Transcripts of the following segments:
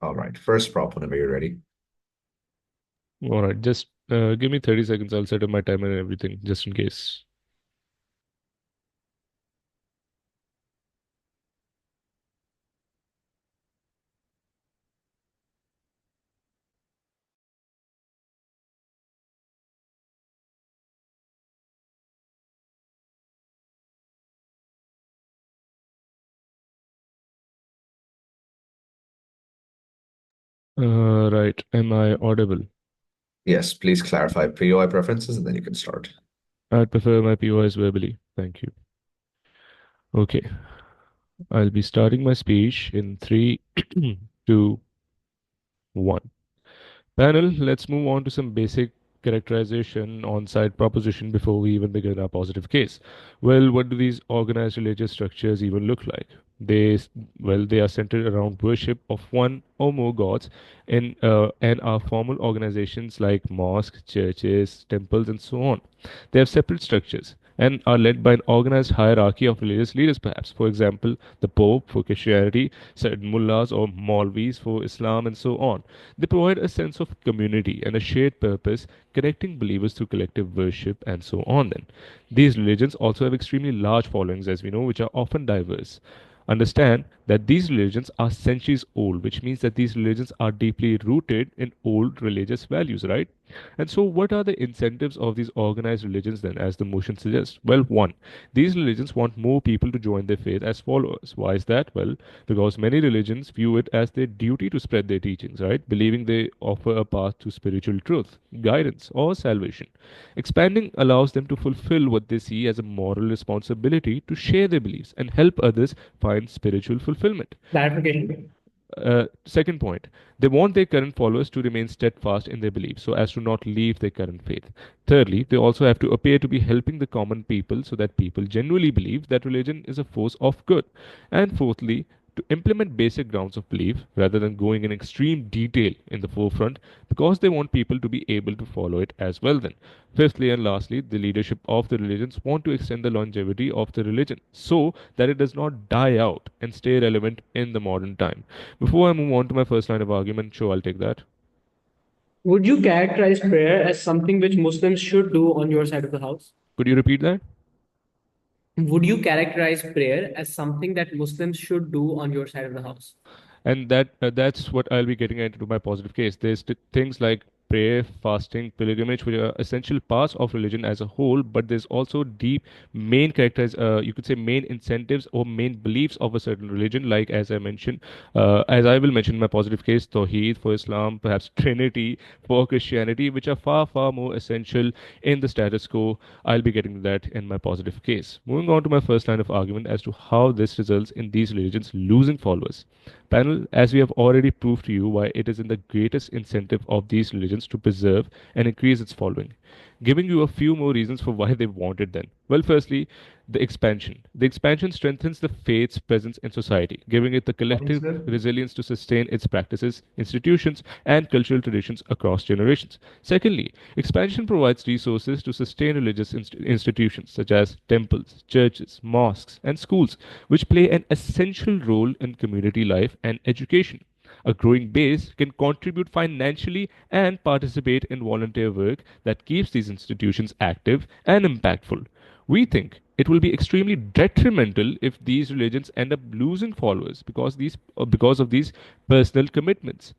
All right. First prop whenever you're ready. All right, just give me 30 seconds. I'll set up my timer and everything just in case. Right, am I audible? Yes, please clarify POI preferences and then you can start. I'd prefer my POIs verbally. Thank you. Okay, I'll be starting my speech in three, two, one. Panel, let's move on to some basic characterization on-site proposition before we even begin our positive case. Well, what do these organized religious structures even look like? They, they are centered around worship of one or more gods and are formal organizations like mosques, churches, temples, and so on. They have separate structures and are led by an organized hierarchy of religious leaders, perhaps. For example, the Pope for Christianity, said mullahs or Maulvis for Islam, and so on. They provide a sense of community and a shared purpose, connecting believers through collective worship and so on. Then, these religions also have extremely large followings, as we know, which are often diverse. Understand that these religions are centuries old, which means that these religions are deeply rooted in old religious values, right? And so, what are the incentives of these organized religions then, as the motion suggests? Well, one, these religions want more people to join their faith as followers. Why is that? Well, because many religions view it as their duty to spread their teachings, right? Believing they offer a path to spiritual truth, guidance, or salvation. Expanding allows them to fulfill what they see as a moral responsibility to share their beliefs and help others find spiritual fulfillment. Clarification. Second point, they want their current followers to remain steadfast in their beliefs so as to not leave their current faith. Thirdly, they also have to appear to be helping the common people so that people genuinely believe that religion is a force of good. And fourthly, to implement basic grounds of belief rather than going in extreme detail in the forefront because they want people to be able to follow it as well then. Fifthly and lastly, the leadership of the religions want to extend the longevity of the religion so that it does not die out and stay relevant in the modern time. Before I move on to my first line of argument, sure, I'll take that. Would you characterize prayer as something which Muslims should do on your side of the house? Could you repeat that? Would you characterize prayer as something that Muslims should do on your side of the house? And that's what I'll be getting into my positive case. There's things like prayer, fasting, pilgrimage, which are essential parts of religion as a whole, but there's also deep main characters, you could say main incentives or main beliefs of a certain religion, like as I mentioned, as I will mention in my positive case, Tawheed for Islam, perhaps Trinity for Christianity, which are far, far more essential in the status quo. I'll be getting to that in my positive case. Moving on to my first line of argument as to how this results in these religions losing followers. Panel, as we have already proved to you why it is in the greatest incentive of these religions to preserve and increase its following. Giving you a few more reasons for why they want it then. Well, firstly, the expansion. The expansion strengthens the faith's presence in society, giving it the collective resilience to sustain its practices, institutions, and cultural traditions across generations. Secondly, expansion provides resources to sustain religious institutions such as temples, churches, mosques, and schools, which play an essential role in community life and education. A growing base can contribute financially and participate in volunteer work that keeps these institutions active and impactful. We think it will be extremely detrimental if these religions end up losing followers because of these personal commitments.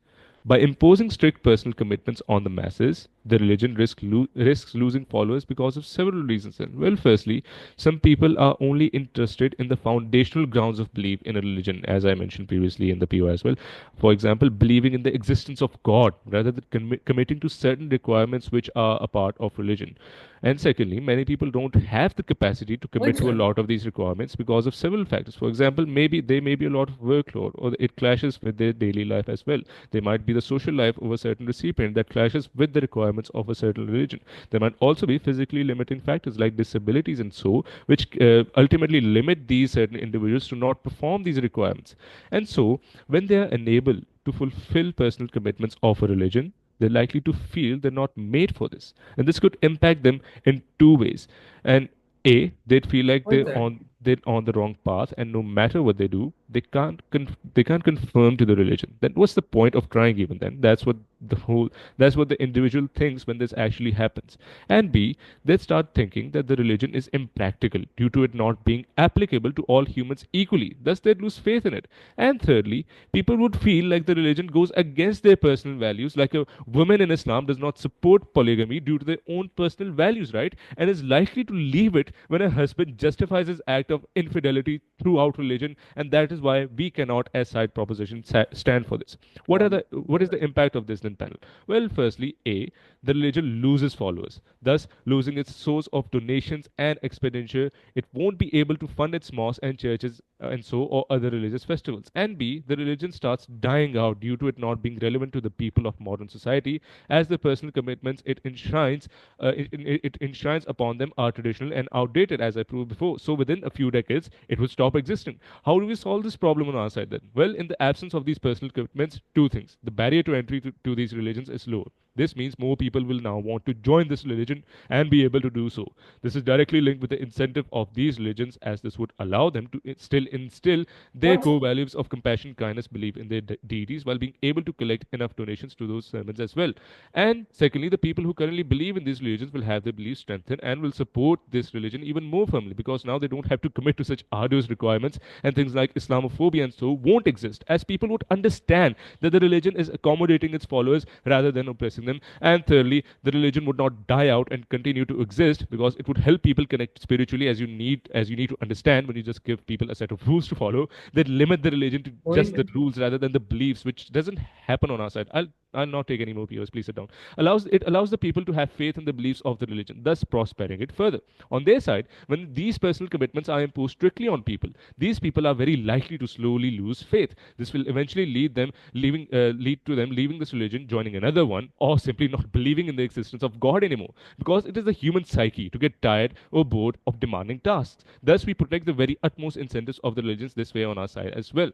By imposing strict personal commitments on the masses, the religion risks losing followers because of several reasons. And well, firstly, some people are only interested in the foundational grounds of belief in a religion, as I mentioned previously in the PO as well. For example, believing in the existence of God rather than committing to certain requirements which are a part of religion. And secondly, many people don't have the capacity to Point, commit to a sir. lot of these requirements because of several factors. For example, maybe there may be a lot of workload or it clashes with their daily life as well. There might be the social life of a certain recipient that clashes with the requirements of a certain religion. There might also be physically limiting factors like disabilities and so, which ultimately limit these certain individuals to not perform these requirements. And so, when they are unable to fulfill personal commitments of a religion, they're likely to feel they're not made for this. And this could impact them in two ways. And A, they'd feel like Point, they're sir. on. they're on the wrong path, and no matter what they do, they can't confirm to the religion. Then what's the point of trying even then? That's what the individual thinks when this actually happens. And B, they start thinking that the religion is impractical due to it not being applicable to all humans equally. Thus, they lose faith in it. And thirdly, people would feel like the religion goes against their personal values, like a woman in Islam does not support polygamy due to their own personal values, right? And is likely to leave it when a husband justifies his act of infidelity throughout religion. And that is why we cannot, as side proposition, stand for this. What is the impact of this then, panel? Well, firstly, A, the religion loses followers, thus losing its source of donations and expenditure. It won't be able to fund its mosques and churches and so or other religious festivals. And B, the religion starts dying out due to it not being relevant to the people of modern society, as the personal commitments it enshrines upon them are traditional and outdated, as I proved before. So within a few decades, it would stop existing. How do we solve this problem on our side then? Well, in the absence of these personal commitments, two things: the barrier to entry to these religions is lower. This means more people will now want to join this religion and be able to do so. This is directly linked with the incentive of these religions, as this would allow them to still instill their Points. core values of compassion, kindness, belief in their deities, while being able to collect enough donations to those sermons as well. And secondly, the people who currently believe in these religions will have their beliefs strengthened and will support this religion even more firmly, because now they don't have to commit to such arduous requirements, and things like Islamophobia and so won't exist, as people would understand that the religion is accommodating its followers rather than oppressing them. And thirdly, the religion would not die out and continue to exist, because it would help people connect spiritually, as you need to understand, when you just give people a set of rules to follow that limit the religion to just the Point. rules rather than the beliefs, which doesn't happen on our side. I'll not take any more POs. Please sit down. Allows the people to have faith in the beliefs of the religion, thus prospering it further. On their side, when these personal commitments are imposed strictly on people, these people are very likely to slowly lose faith. This will eventually lead to them leaving this religion, joining another one, or simply not believing in the existence of God anymore, because it is the human psyche to get tired or bored of demanding tasks. Thus, we protect the very utmost incentives of the religions this way on our side as well.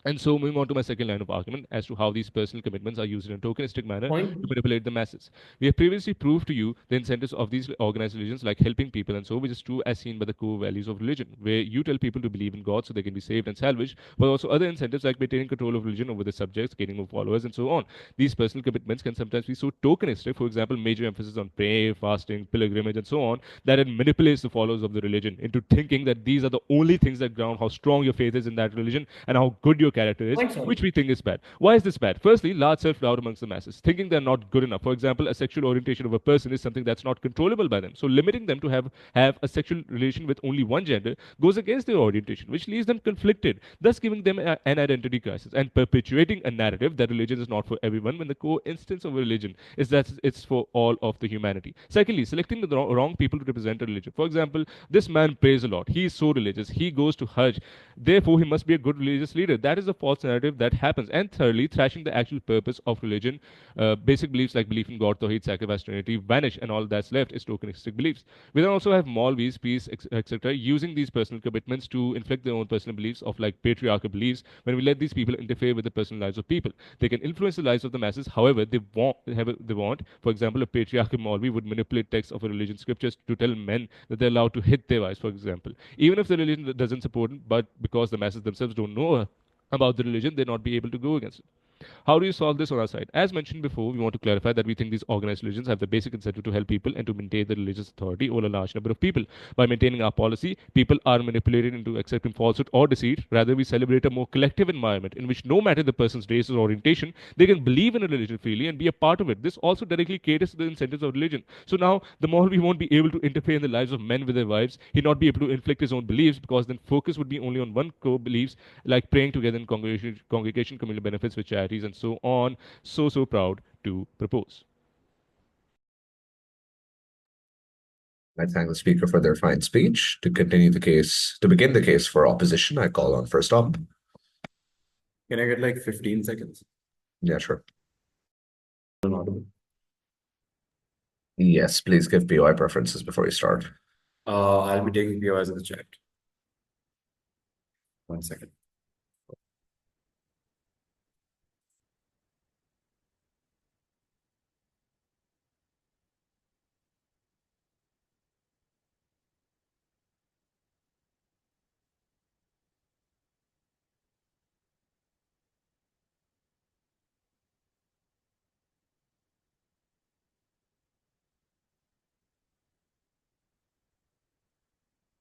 And so, moving on to my second line of argument as to how these personal commitments are used in a tokenistic manner to Point. manipulate the masses. We have previously proved to you the incentives of these organized religions, like helping people, and so, which is true as seen by the core values of religion, where you tell people to believe in God so they can be saved and salvaged, but also other incentives like maintaining control of religion over the subjects, gaining more followers, and so on. These personal commitments can sometimes be so tokenistic, for example, major emphasis on prayer, fasting, pilgrimage, and so on, that it manipulates the followers of the religion into thinking that these are the only things that ground how strong your faith is in that religion and how good your character is, Point, sorry. which we think is bad. Why is this bad? Firstly, large self doubt amongst the masses, thinking they're not good enough. For example, a sexual orientation of a person is something that's not controllable by them. So, limiting them to have a sexual relation with only one gender goes against their orientation, which leaves them conflicted, thus giving them an identity crisis and perpetuating a narrative that religion is not for everyone, when the core instance of a religion is that it's for all of the humanity. Secondly, selecting the wrong people to represent a religion. For example, this man prays a lot. He is so religious. He goes to Hajj. Therefore, he must be a good religious leader. That is a false narrative that happens. And thirdly, thrashing the actual purpose of religion. Basic beliefs like belief in God, Tawheed, sacrifice, Trinity vanish, and all that's left is tokenistic beliefs. We then also have Maulvis, priests, etc., using these personal commitments to inflict their own personal beliefs of like patriarchal beliefs. When we let these people interfere with the personal lives of people, they can influence the lives of the masses however they want. For example, a patriarchal Maulvi would manipulate texts of a religion scriptures to tell men that they're allowed to hit their wives, for example, even if the religion doesn't support it, but because the masses themselves don't know about the religion, they'll not be able to go against it. How do you solve this on our side? As mentioned before, we want to clarify that we think these organized religions have the basic incentive to help people and to maintain the religious authority over a large number of people. By maintaining our policy, people are manipulated into accepting falsehood or deceit. Rather, we celebrate a more collective environment in which no matter the person's race or orientation, they can believe in a religion freely and be a part of it. This also directly caters to the incentives of religion. So now, the more we won't be able to interfere in the lives of men with their wives, he'd not be able to inflict his own beliefs, because then focus would be only on one core beliefs, like praying together in congregation, communal benefits with charities, and so on. So proud to propose. I thank the speaker for their fine speech. To begin the case for opposition, I call on first up. Can I get like 15 seconds? Yeah, sure. Inaudible. Yes, please give POI preferences before you start. I'll be taking POIs in the chat. 1 second.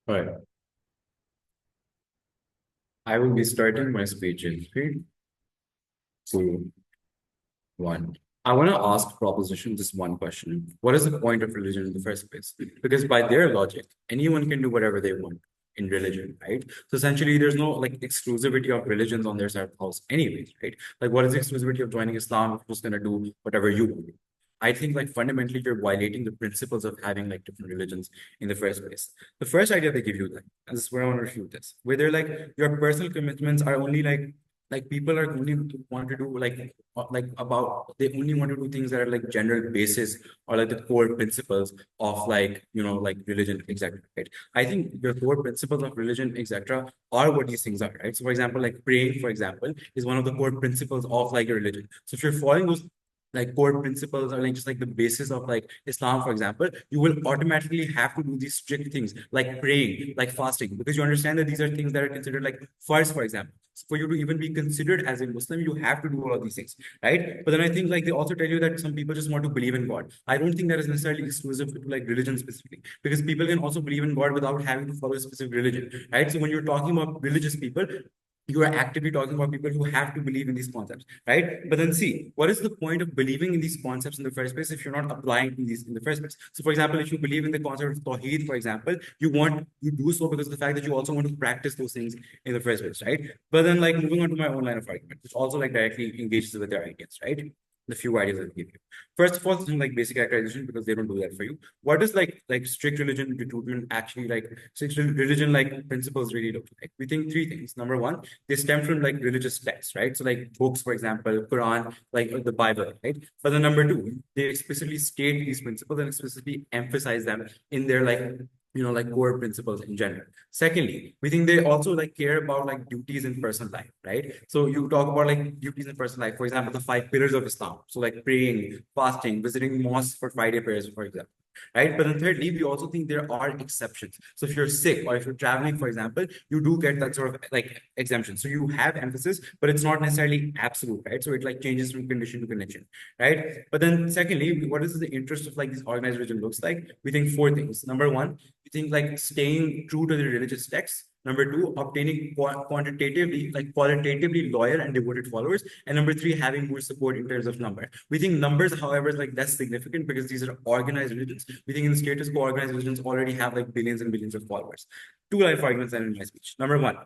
All right. I will be starting my speech in 3, 2, 1. I want to ask proposition just one question. What is the point of religion in the first place? Because by their logic, anyone can do whatever they want in religion, right? So essentially, there's no like exclusivity of religions on their side of the house, anyways, right? Like, what is the exclusivity of joining Islam? You're just gonna do whatever you want. I think like fundamentally you're violating the principles of having like different religions in the first place. The first idea they give you, like, and this is where I want to refute this, where they're like your personal commitments are only like people are only want to do like about they only want to do things that are like general basis or like the core principles of like like religion, etc. Right? I think your core principles of religion, etc. are what these things are, right? So for example, like praying, for example, is one of the core principles of like a religion. So if you're following those like core principles or like just like the basis of like Islam, for example, you will automatically have to do these strict things like praying, like fasting, because you understand that these are things that are considered like farz, for example. So for you to even be considered as a Muslim, you have to do all of these things, right? But then I think like they also tell you that some people just want to believe in God. I don't think that is necessarily exclusive to like religion specifically, because people can also believe in God without having to follow a specific religion, right? So when you're talking about religious people, you are actively talking about people who have to believe in these concepts, right? But then see, what is the point of believing in these concepts in the first place if you're not applying these in the first place? So, for example, if you believe in the concept of Tawheed, for example, you do so because of the fact that you also want to practice those things in the first place, right? But then, like moving on to my own line of argument, which also like directly engages with their ideas, right? The few ideas I'll give you. First of all, something like basic characterization, because they don't do that for you. What does like strict religion recruitment actually like strict religion like principles really look like? We think three things. Number one, they stem from like religious texts, right? So like books, for example, Quran, like the Bible, right? But then number two, they explicitly state these principles and explicitly emphasize them in their like like core principles in general. Secondly, we think they also like care about like duties in personal life, right? So you talk about like duties in personal life, for example, the 5 pillars of Islam. So like praying, fasting, visiting mosques for Friday prayers, for example, right? But then thirdly, we also think there are exceptions. So if you're sick or if you're traveling, for example, you do get that sort of like exemption. So you have emphasis, but it's not necessarily absolute, right? So it like changes from condition to condition, right? But then secondly, what is the interest of like this organized religion looks like? We think four things. Number one, we think like staying true to the religious texts. Number two, obtaining quantitatively, like qualitatively loyal and devoted followers. And number three, having more support in terms of number. We think numbers, however, is like less significant because these are organized religions. We think in the status quo, organized religions already have like billions and billions of followers. Two life arguments and in my speech. Number one,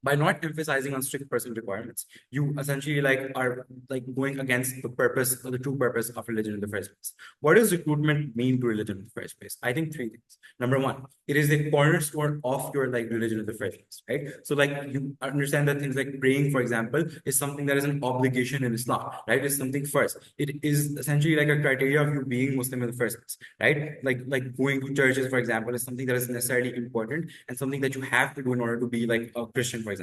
by not emphasizing on strict personal requirements, you essentially like are like going against the purpose or the true purpose of religion in the first place. What does recruitment mean to religion in the first place? I think three things. Number one, it is the cornerstone of your like religion in the first place, right? So like you understand that things like praying, for example, is something that is an obligation in Islam, right? It's something first. It is essentially like a criteria of you being Muslim in the first place, right? Like going to churches, for example, is something that is necessarily important and something that you have to do in order to be like a Christian, for example.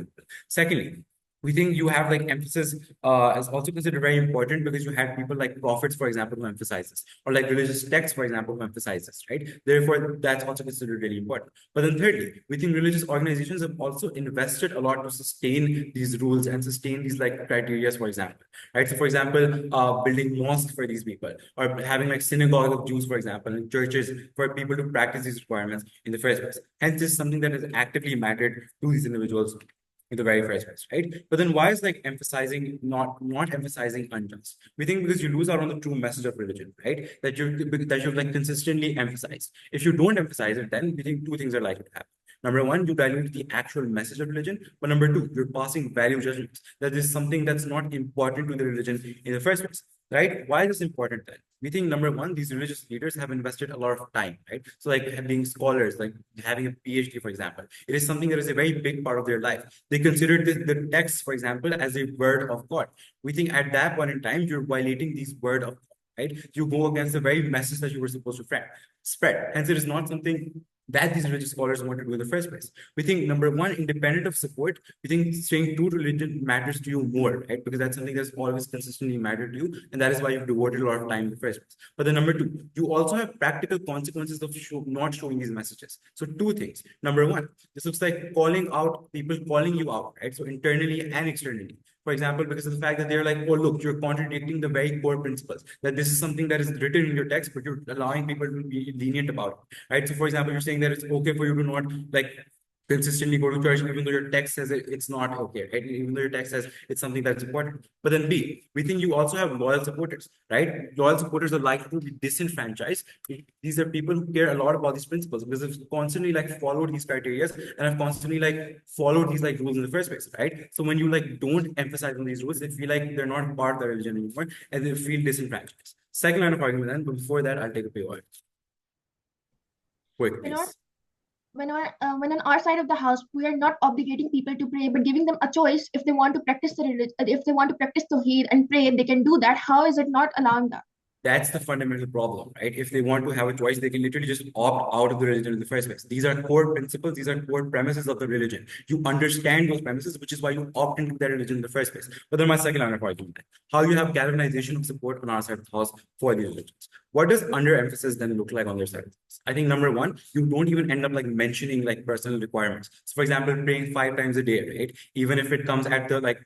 Secondly, we think you have like emphasis is also considered very important because you have people like prophets, for example, who emphasize this, or like religious texts, for example, who emphasize this, right? Therefore, that's also considered really important. But then thirdly, we think religious organizations have also invested a lot to sustain these rules and sustain these like criteria, for example, right? So for example, building mosques for these people or having like synagogue of Jews, for example, and churches for people to practice these requirements in the first place. Hence, this is something that has actively mattered to these individuals in the very first place, right? But then why is like emphasizing not emphasizing unjust? We think because you lose out on the true message of religion, right? That you've like consistently emphasized. If you don't emphasize it, then we think two things are likely to happen. Number one, you dilute the actual message of religion. But number two, you're passing value judgments. That is something that's not important to the religion in the first place, right? Why is this important then? We think number one, these religious leaders have invested a lot of time, right? So like being scholars, like having a PhD, for example, it is something that is a very big part of their life. They consider the text, for example, as a word of God. We think at that point in time, you're violating these word of God, right? You go against the very message that you were supposed to spread. Hence, it is not something that these religious scholars want to do in the first place. We think number one, independent of support, we think staying true to religion matters to you more, right? Because that's something that's always consistently mattered to you, and that is why you've devoted a lot of time in the first place. But then number two, you also have practical consequences of not showing these messages. So two things. Number one, this looks like calling out people calling you out, right? So internally and externally. For example, because of the fact that they're like, oh, look, you're contradicting the very core principles, that this is something that is written in your text, but you're allowing people to be lenient about it, right? So, for example, you're saying that it's okay for you to not like consistently go to church, even though your text says it's not okay, right? Even though your text says it's something that's important. But then B, we think you also have loyal supporters, right? Loyal supporters are likely to be disenfranchised. These are people who care a lot about these principles because they've constantly like followed these criteria and have constantly like followed these like rules in the first place, right? So when you like don't emphasize on these rules, they feel like they're not part of the religion anymore and they feel disenfranchised. Second line of argument then, but before that, I'll take a POI. Quick, When on please. when on our side of the house, we are not obligating people to pray, but giving them a choice. If they want to practice the religion, if they want to practice Tawheed and pray, they can do that. How is it not allowing that? That's the fundamental problem, right? If they want to have a choice, they can literally just opt out of the religion in the first place. These are core principles, these are core premises of the religion. You understand those premises, which is why you opt into that religion in the first place. But then my second line of argument, how you have galvanization of support on our side of the house for these religions. What does underemphasis then look like on their side? I think number one, you don't even end up like mentioning like personal requirements. So for example, praying 5 times a day, right? Even if it comes at the like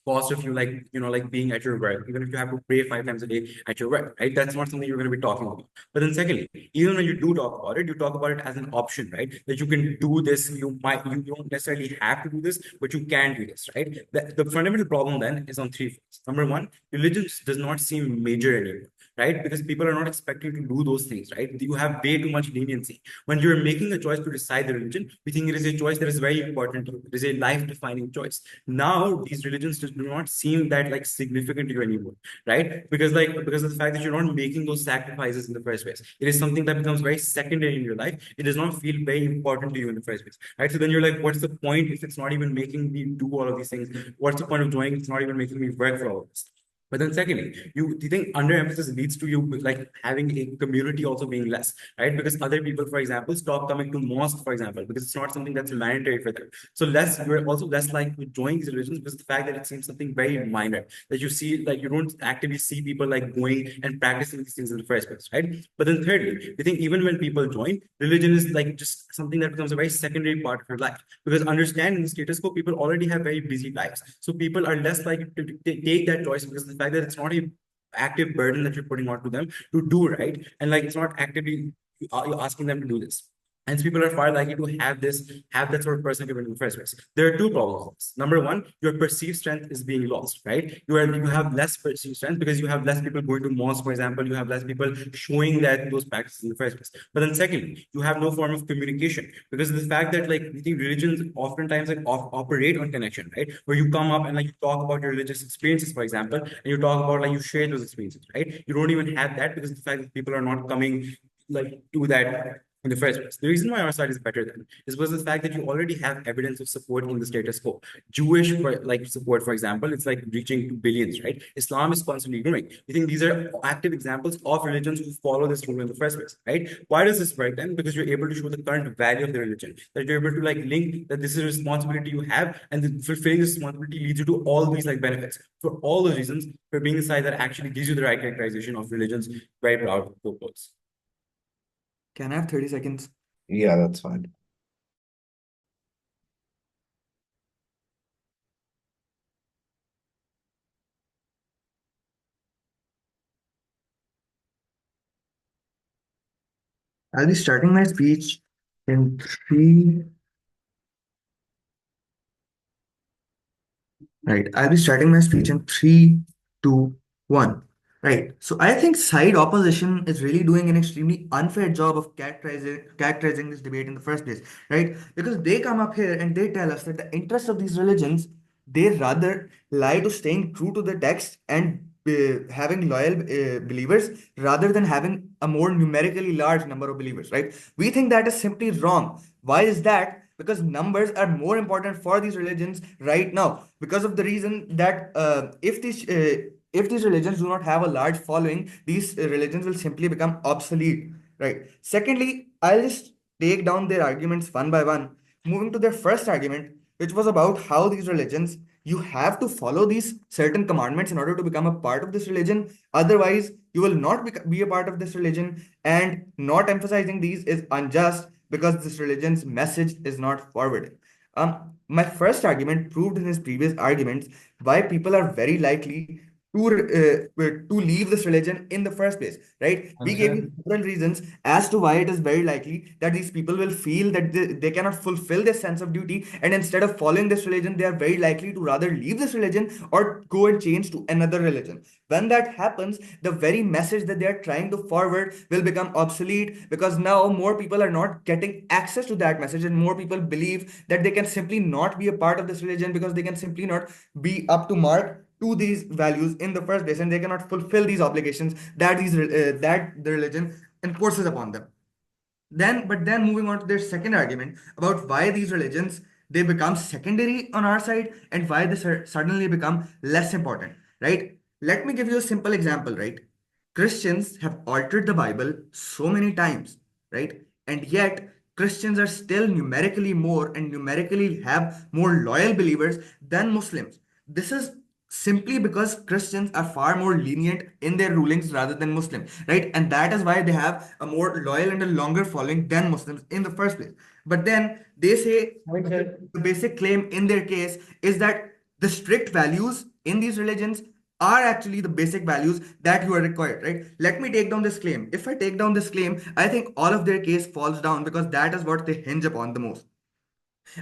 cost of you like like being at your work, even if you have to pray 5 times a day at your work, right? That's not something you're going to be talking about. But then secondly, even when you do talk about it, you talk about it as an option, right? That you can do this, you don't necessarily have to do this, but you can do this, right? The fundamental problem then is on three fronts. Number one, religion does not seem major anymore, right? Because people are not expecting to do those things, right? You have way too much leniency. When you're making a choice to decide the religion, we think it is a choice that is very important to you. It is a life-defining choice. Now, these religions do not seem that like significant to you anymore, right? Because of the fact that you're not making those sacrifices in the first place. It is something that becomes very secondary in your life. It does not feel very important to you in the first place, right? So then you're like, what's the point if it's not even making me do all of these things? What's the point of joining? It's not even making me work for all of this. But then secondly, do you think underemphasis leads to you like having a community also being less, right? Because other people, for example, stop coming to mosque, for example, because it's not something that's mandatory for them. So you're also less likely to join these religions because the fact that it seems something very minor, that you see, like you don't actively see people like going and practicing these things in the first place, right? But then thirdly, we think even when people join, religion is like just something that becomes a very secondary part of your life. Because understanding the status quo, people already have very busy lives. So people are less likely to take that choice because of the fact that it's not a active burden that you're putting onto them to do, right? And like it's not actively you're asking them to do this. Hence, people are far likely to have that sort of perspective in the first place. There are two problems. Number one, your perceived strength is being lost, right? You have less perceived strength because you have less people going to mosque, for example. You have less people showing that those practices in the first place. But then secondly, you have no form of communication because of the fact that like we think religions oftentimes like operate on connection, right? Where you come up and like you talk about your religious experiences, for example, and you talk about like you share those experiences, right? You don't even have that because of the fact that people are not coming like to that in the first place. The reason why our side is better then is because of the fact that you already have evidence of support in the status quo. Jewish like support, for example, it's like reaching to billions, right? Islam is constantly growing. You think these are active examples of religions who follow this rule in the first place, right? Why does this work then? Because you're able to show the current value of the religion, that you're able to like link that this is a responsibility you have, and then fulfilling this responsibility leads you to all these like benefits. For all those reasons, for being the side that actually gives you the right characterization of religions, very proud of those. Can I have 30 seconds? Yeah, that's fine. I'll be starting my speech in three. Right. I'll be starting my speech in three, two, one. Right. So I think side opposition is really doing an extremely unfair job of characterizing this debate in the first place, right? Because they come up here and they tell us that the interest of these religions, they rather lie to staying true to the text and having loyal believers rather than having a more numerically large number of believers, right? We think that is simply wrong. Why is that? Because numbers are more important for these religions right now, because of the reason that if these religions do not have a large following, these religions will simply become obsolete, right? Secondly, I'll just take down their arguments one by one, moving to their first argument, which was about how these religions, you have to follow these certain commandments in order to become a part of this religion. Otherwise, you will not be a part of this religion, and not emphasizing these is unjust because this religion's message is not forwarded. My first argument, proved in his previous arguments, why people are very likely to leave this religion in the first place, right? We gave you Answer. several reasons as to why it is very likely that these people will feel that they cannot fulfill their sense of duty, and instead of following this religion, they are very likely to rather leave this religion or go and change to another religion. When that happens, the very message that they are trying to forward will become obsolete, because now more people are not getting access to that message, and more people believe that they can simply not be a part of this religion because they can simply not be up to mark to these values in the first place, and they cannot fulfill these obligations that that the religion enforces upon them. Then moving on to their second argument about why these religions, they become secondary on our side, and why they suddenly become less important, right? Let me give you a simple example, right? Christians have altered the Bible so many times, right? And yet Christians are still numerically more and numerically have more loyal believers than Muslims. This is simply because Christians are far more lenient in their rulings rather than Muslims, right? And that is why they have a more loyal and a longer following than Muslims in the first place. But then they say Point, sir. the basic claim in their case is that the strict values in these religions are actually the basic values that you are required, right? Let me take down this claim. If I take down this claim, I think all of their case falls down, because that is what they hinge upon the most.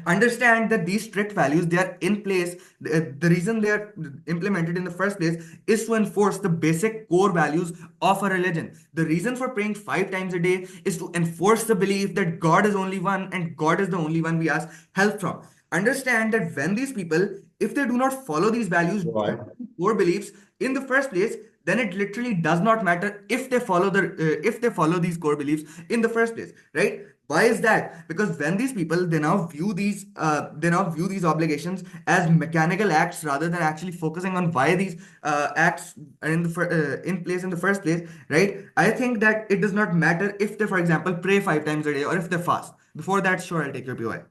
Understand that these strict values, they are in place. The reason they are implemented in the first place is to enforce the basic core values of a religion. The reason for praying 5 times a day is to enforce the belief that God is only one, and God is the only one we ask help from. Understand that when these people, if they do not follow these values, Why? core beliefs in the first place, then it literally does not matter if they follow if they follow these core beliefs in the first place, right? Why is that? Because when these people, they now view these obligations as mechanical acts rather than actually focusing on why these acts are in place in the first place, right? I think that it does not matter if they, for example, pray 5 times a day, or if they fast. Before that, sure, I'll take your POI.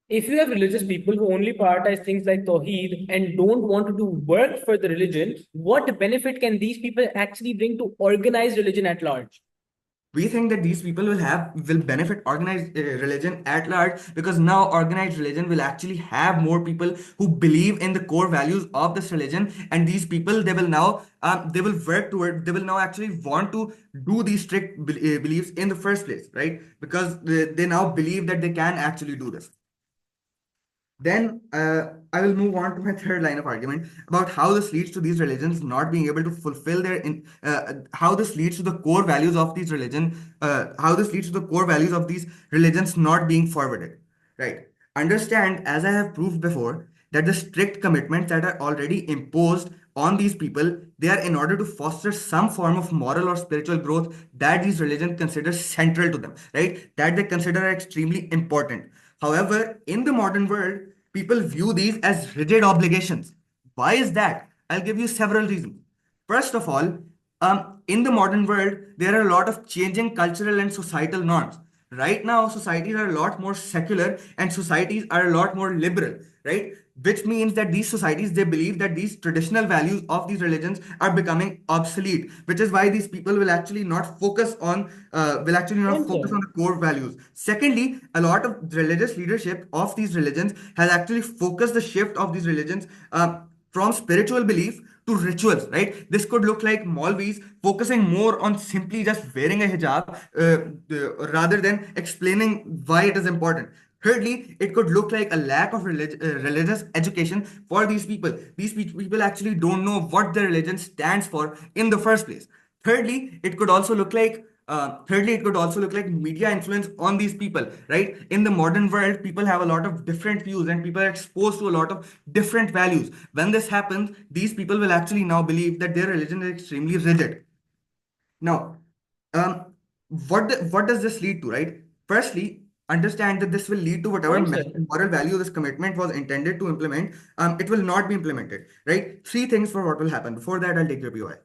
If you have religious people who only prioritize things like Tawheed and don't want to do work for the religion, what benefit can these people actually bring to organized religion at large? We think that these people will benefit organized religion at large, because now organized religion will actually have more people who believe in the core values of this religion, and these people, they will now they will work toward, they will now actually want to do these strict beliefs in the first place, right? Because they now believe that they can actually do this. Then I will move on to my third line of argument about how this leads to these religions not being able to fulfill how this leads to the core values of these how this leads to the core values of these religions not being forwarded. Right. Understand, as I have proved before, that the strict commitments that are already imposed on these people, they are in order to foster some form of moral or spiritual growth that these religions consider central to them, right? That they consider extremely important. However, in the modern world, people view these as rigid obligations. Why is that? I'll give you several reasons. First of all, in the modern world, there are a lot of changing cultural and societal norms. Right now, societies are a lot more secular and societies are a lot more liberal, right? Which means that these societies, they believe that these traditional values of these religions are becoming obsolete, which is why these people will actually not Point, focus sir. on the core values. Secondly, a lot of religious leadership of these religions has actually focused the shift of these religions from spiritual belief to rituals, right? This could look like Maulvis focusing more on simply just wearing a hijab rather than explaining why it is important. Thirdly, it could look like a lack of religious education for these people. These people actually don't know what their religion stands for in the first place. Thirdly, it could also look like media influence on these people, right? In the modern world, people have a lot of different views and people are exposed to a lot of different values. When this happens, these people will actually now believe that their religion is extremely rigid. Now, um, what does this lead to, right? Firstly, understand that this will lead to whatever Point, sir. moral value this commitment was intended to implement. It will not be implemented, right? Three things for what will happen. Before that, I'll take your POI.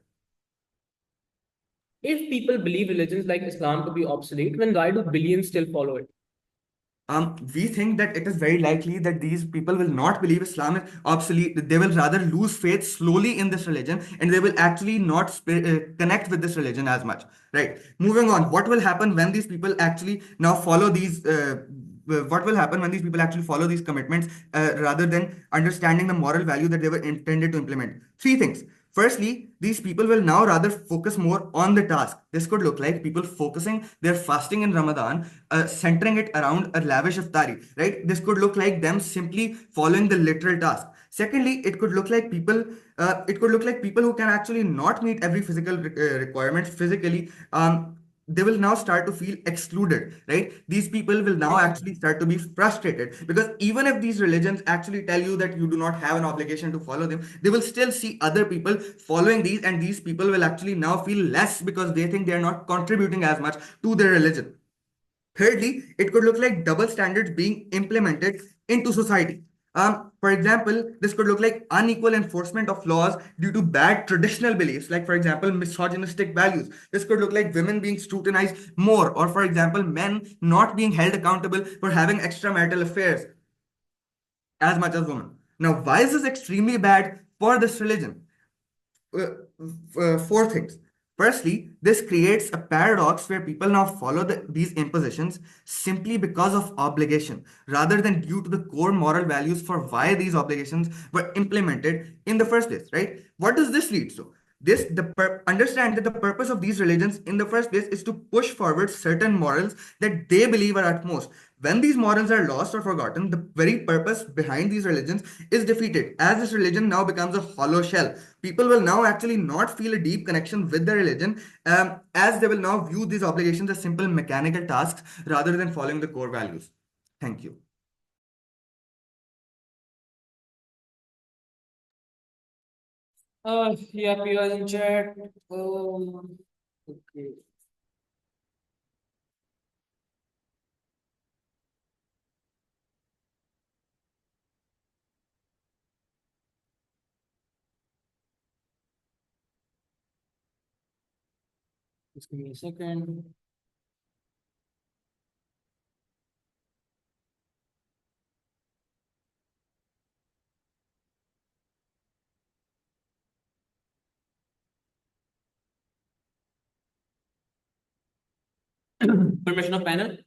If people believe religions like Islam to be obsolete, then why do billions still follow it? We think that it is very likely that these people will not believe Islam is obsolete. They will rather lose faith slowly in this religion, and they will actually not connect with this religion as much. Right. Moving on, what will happen when these people actually now follow what will happen when these people actually follow these commitments rather than understanding the moral value that they were intended to implement? Three things. Firstly, these people will now rather focus more on the task. This could look like people focusing their fasting in Ramadan, centering it around a lavish iftari, right? This could look like them simply following the literal task. Secondly, it could look like people. It could look like people who can actually not meet every physical requirement physically. They will now start to feel excluded, right? These people will now actually start to be frustrated because even if these religions actually tell you that you do not have an obligation to follow them, they will still see other people following these, and these people will actually now feel less because they think they are not contributing as much to their religion. Thirdly, it could look like double standards being implemented into society. For example, this could look like unequal enforcement of laws due to bad traditional beliefs, like, for example, misogynistic values. This could look like women being scrutinized more, or, for example, men not being held accountable for having extramarital affairs as much as women. Now, why is this extremely bad for this religion? Four things. Firstly, this creates a paradox where people now follow these impositions simply because of obligation, rather than due to the core moral values for why these obligations were implemented in the first place, right? What does this lead to? Understand that the purpose of these religions in the first place is to push forward certain morals that they believe are utmost. When these morals are lost or forgotten, the very purpose behind these religions is defeated, as this religion now becomes a hollow shell. People will now actually not feel a deep connection with the religion, as they will now view these obligations as simple mechanical tasks rather than following the core values. Thank you. Yeah, PR in chat. Okay. Just give me a second. Permission of panel.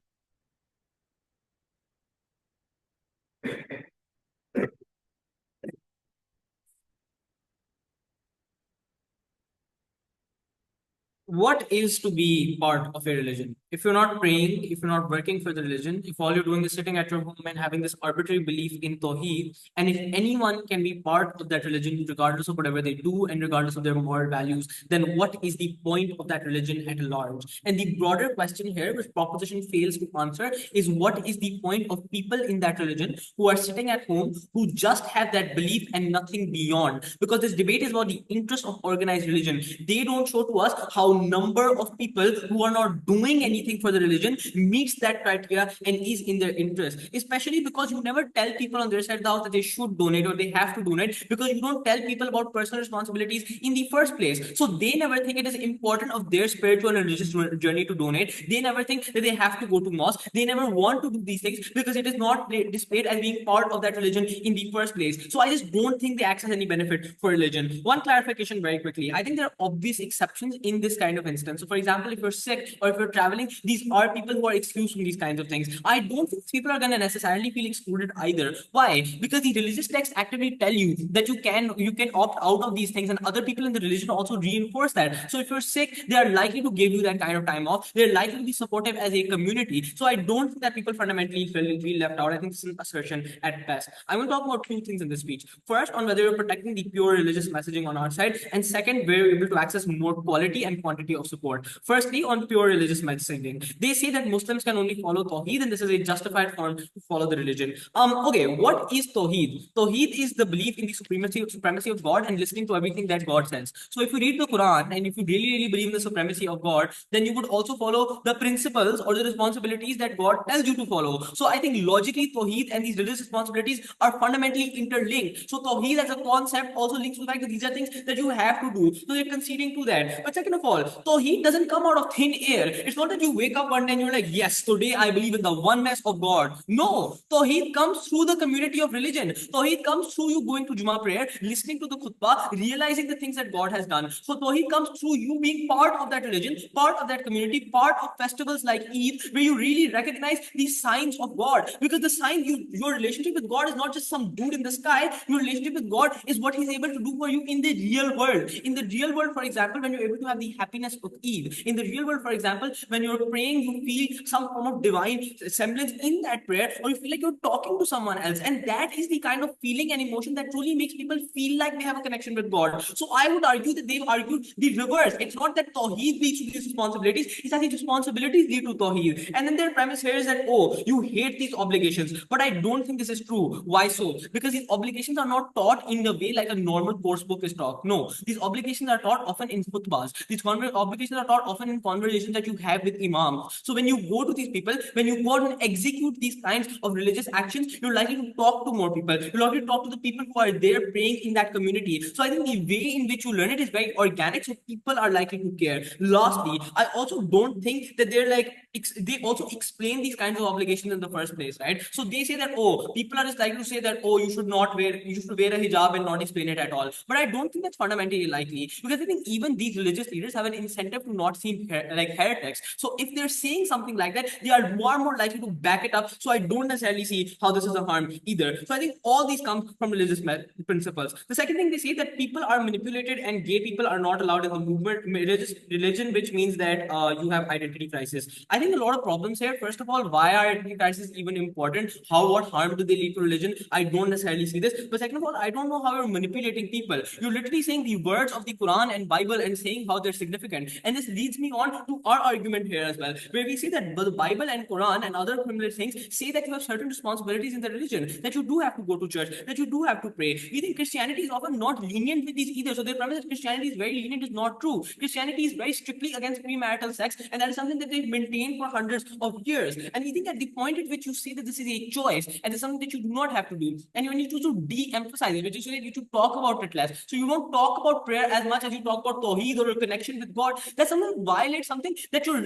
What is to be part of a religion? If you're not praying, if you're not working for the religion, if all you're doing is sitting at your home and having this arbitrary belief in Tawheed, and if anyone can be part of that religion, regardless of whatever they do and regardless of their moral values, then what is the point of that religion at large? And the broader question here, which proposition fails to answer, is what is the point of people in that religion who are sitting at home, who just have that belief and nothing beyond? Because this debate is about the interest of organized religion. They don't show to us how number of people who are not doing anything for the religion meets that criteria and is in their interest, especially because you never tell people on their side of the house that they should donate or they have to donate, because you don't tell people about personal responsibilities in the first place. So they never think it is important of their spiritual and religious journey to donate. They never think that they have to go to mosque. They never want to do these things because it is not displayed as being part of that religion in the first place. So I just don't think they access any benefit for religion. One clarification very quickly. I think there are obvious exceptions in this kind of instance. So for example, if you're sick or if you're traveling, these are people who are excused from these kinds of things. I don't think people are going to necessarily feel excluded either. Why? Because the religious texts actively tell you that you can opt out of these things, and other people in the religion also reinforce that. So if you're sick, they are likely to give you that kind of time off. They're likely to be supportive as a community. So I don't think that people fundamentally feel left out. I think this is an assertion at best. I will talk about two things in this speech. First, on whether you're protecting the pure religious messaging on our side, and second, where we're able to access more quality and quantity of support. Firstly, on pure religious messaging, they say that Muslims can only follow Tawheed, and this is a justified form to follow the religion. Okay, what is Tawheed? Tawheed is the belief in the supremacy of God and listening to everything that God says. So if you read the Quran and if you really believe in the supremacy of God, then you would also follow the principles or the responsibilities that God tells you to follow. So I think logically Tawheed and these religious responsibilities are fundamentally interlinked. So Tawheed as a concept also links to the fact that these are things that you have to do. So they're conceding to that. But second of all, Tawheed doesn't come out of thin air. It's not that that you wake up one day and you're like, yes, today I believe in the oneness of God. No, Tawheed comes through the community of religion. Tawheed comes through you going to Jummah prayer, listening to the khutbah, realizing the things that God has done. So Tawheed comes through you being part of that religion, part of that community, part of festivals like Eid, where you really recognize these signs of God. Because the sign, your relationship with God is not just some dude in the sky. Your relationship with God is what He's able to do for you in the real world. In the real world, for example, when you're able to have the happiness of Eid. In the real world, for example, when you're praying, you feel some form of divine semblance in that prayer, or you feel like you're talking to someone else. And that is the kind of feeling and emotion that truly makes people feel like they have a connection with God. So I would argue that they've argued the reverse. It's not that Tawheed leads to these responsibilities, it's that these responsibilities lead to Tawheed. And then their premise here is that, oh, you hate these obligations. But I don't think this is true. Why so? Because these obligations are not taught in the way like a normal course book is taught. No, these obligations are taught often in khutbahs. These obligations are taught often in conversations that you have with imams. So when you go to these people, when you go and execute these kinds of religious actions, you're likely to talk to more people. You're likely to talk to the people who are there praying in that community. So I think the way in which you learn it is very organic, so people are likely to care. Lastly, I also don't think that they're like they also explain these kinds of obligations in the first place, right? So they say that, oh, people are just likely to say that, oh, you should wear a hijab and not explain it at all. But I don't think that's fundamentally likely, because I think even these religious leaders have an incentive to not seem like heretics. So if they're saying something like that, they are more likely to back it up. So I don't necessarily see how this is a harm either. So I think all these come from religious principles. The second thing, they say that people are manipulated and gay people are not allowed in the movement religion, which means that you have identity crisis. I think a lot of problems here. First of all, why are identity crisis even important? What harm do they lead to religion? I don't necessarily see this. But second of all, I don't know how you're manipulating people. You're literally saying the words of the Quran and Bible and saying how they're significant. And this leads me on to our argument here as well, where we say that the Bible and Quran and other similar things say that you have certain responsibilities in the religion, that you do have to go to church, that you do have to pray. We think Christianity is often not lenient with these either. So their premise that Christianity is very lenient is not true. Christianity is very strictly against premarital sex, and that is something that they've maintained for hundreds of years. And we think at the point at which you say that this is a choice and it's something that you do not have to do, and you need to de-emphasize it, which is you to talk about it less. So you don't talk about prayer as much as you talk about Tawheed or your connection with God. That's something that violates something that your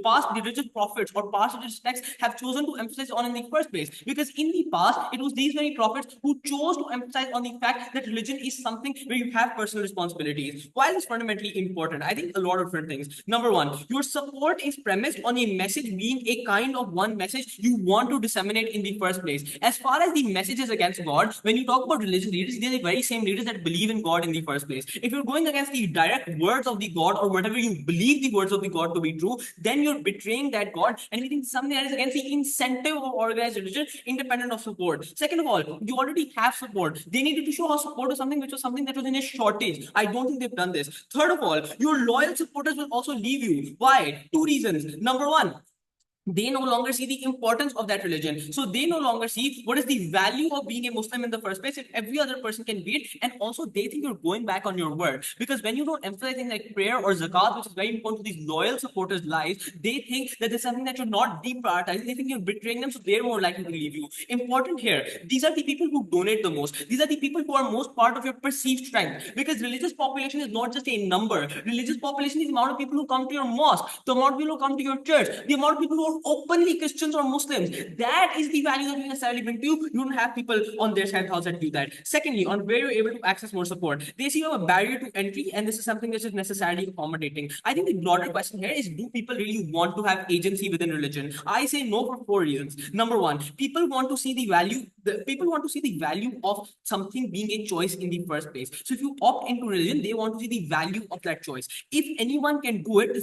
past religious prophets or past religious texts have chosen to emphasize on in the first place. Because in the past, it was these very prophets who chose to emphasize on the fact that religion is something where you have personal responsibilities. Why is this fundamentally important? I think a lot of different things. Number one, your support is premised on a message being a kind of one message you want to disseminate in the first place. As far as the message is against God, when you talk about religious leaders, they're the very same leaders that believe in God in the first place. If you're going against the direct words of the God or whatever you believe the words of the God to be true, then you're betraying that God, and we think something that is against the incentive of organized religion, independent of support. Second of all, you already have support. They needed to show how support was something which was something that was in a shortage. I don't think they've done this. Third of all, your loyal supporters will also leave you. Why? Two reasons. Number one, they no longer see the importance of that religion. So they no longer see what is the value of being a Muslim in the first place if every other person can be it. And also they think you're going back on your word. Because when you don't emphasize things like prayer or zakat, which is very important to these loyal supporters' lives, they think that there's something that you're not deprioritizing. They think you're betraying them, so they're more likely to leave you. Important here, these are the people who donate the most. These are the people who are most part of your perceived strength. Because religious population is not just a number. Religious population is the amount of people who come to your mosque, the amount of people who come to your church, the amount of people who are openly Christians or Muslims. That is the value that you necessarily bring to you. You don't have people on their side house that do that. Secondly, on where you're able to access more support, they see you have a barrier to entry, and this is something that is necessarily accommodating. I think the broader question here is, do people really want to have agency within religion? I say no for four reasons. Number one, people want to see the value. People want to see the value of something being a choice in the first place. So if you opt into religion, they want to see the value of that choice. If anyone can do it,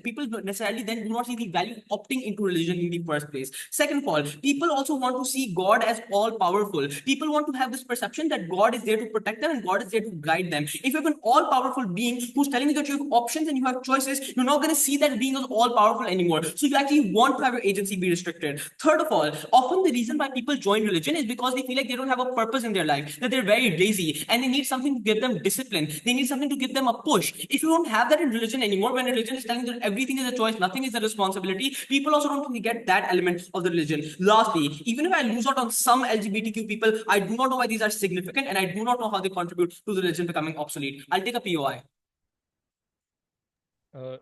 people necessarily then do not see the value of opting into religion in the first place. Second of all, people also want to see God as all powerful. People want to have this perception that God is there to protect them and God is there to guide them. If you have an all powerful being who's telling you that you have options and you have choices, you're not going to see that being as all powerful anymore. So you actually want to have your agency be restricted. Third of all, often the reason why people join religion is because they feel like they don't have a purpose in their life, that they're very lazy and they need something to give them discipline. They need something to give them a push. If you don't have that in religion anymore, when religion is telling you that everything is a choice, nothing is a responsibility, people also don't really get that element of the religion. Lastly, even if I lose out on some LGBTQ people, I do not know why these are significant and I do not know how they contribute to the religion becoming obsolete. I'll take a POI.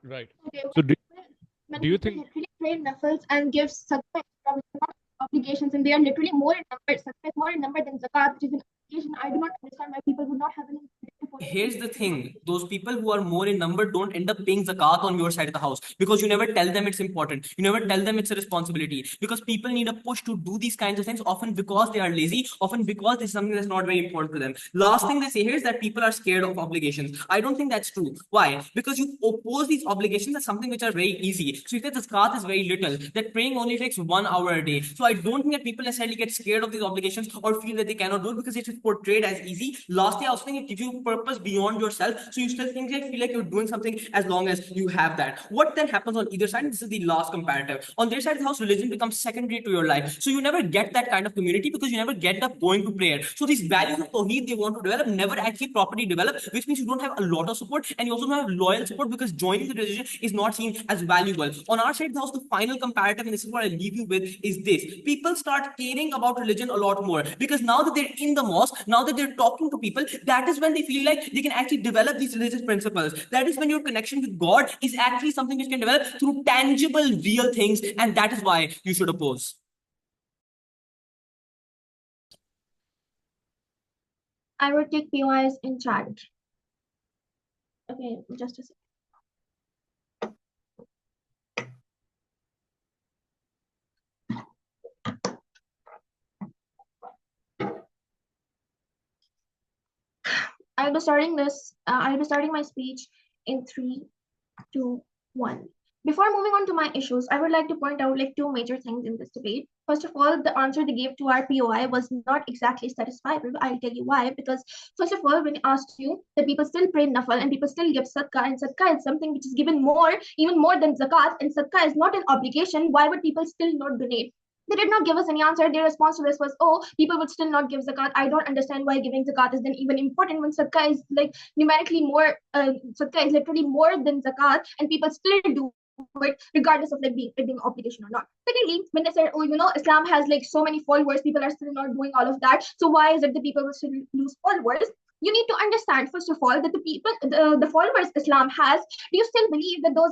Right. Okay. So, When Do you people think literally train nafils and give sadaqah obligations, and they are literally more in number, sadaqah is more in number than zakat, which is an obligation. I do not understand why people would not have an incentive for Here's the thing, those people who are more in number don't end up paying zakat on your side of the house, because you never tell them it's important, you never tell them it's a responsibility, because people need a push to do these kinds of things, often because they are lazy, often because this is something that's not very important to them. Last thing they say here is that people are scared of obligations. I don't think that's true. Why? Because you oppose these obligations as something which are very easy. So if the zakat is very little, that praying only takes 1 hour a day. So I don't think that people necessarily get scared of these obligations or feel that they cannot do it because it is portrayed as easy. Lastly, I also think it gives you purpose beyond yourself. So you still think that feel like you're doing something as long as you have that. What then happens on either side? This is the last comparative. On their side of the house, religion becomes secondary to your life. So you never get that kind of community because you never get up going to prayer. So these values of Tawheed they want to develop never actually properly develop, which means you don't have a lot of support and you also don't have loyal support because joining the religion is not seen as valuable. On our side of the house, the final comparative, and this is what I leave you with, is this. People start caring about religion a lot more because now that they're in the mosque, now that they're talking to people, that is when they feel like they can actually develop these religious principles. That is when your connection with God is actually something which can develop through tangible, real things, and that is why you should oppose. I would take POIs in chat. Okay, just a second. I'll be starting my speech in 3, 2, 1. Before moving on to my issues, I would like to point out like 2 major things in this debate. First of all, the answer they gave to our POI was not exactly satisfying. I'll tell you why. Because first of all, when I asked you that people still pray nafal and people still give sadaqah, and sadaqah is something which is given more, even more than zakat, and sadaqah is not an obligation, why would people still not donate? They did not give us any answer. Their response to this was, oh, people would still not give zakat. I don't understand why giving zakat is then even important when sadaqah is like numerically more, sadaqah is literally more than zakat, and people still do it regardless of like being obligation or not. Secondly, when they said, oh, Islam has like so many followers, people are still not doing all of that. So why is it the people will still lose followers? You need to understand, first of all, that the people, the followers Islam has, do you still believe that those,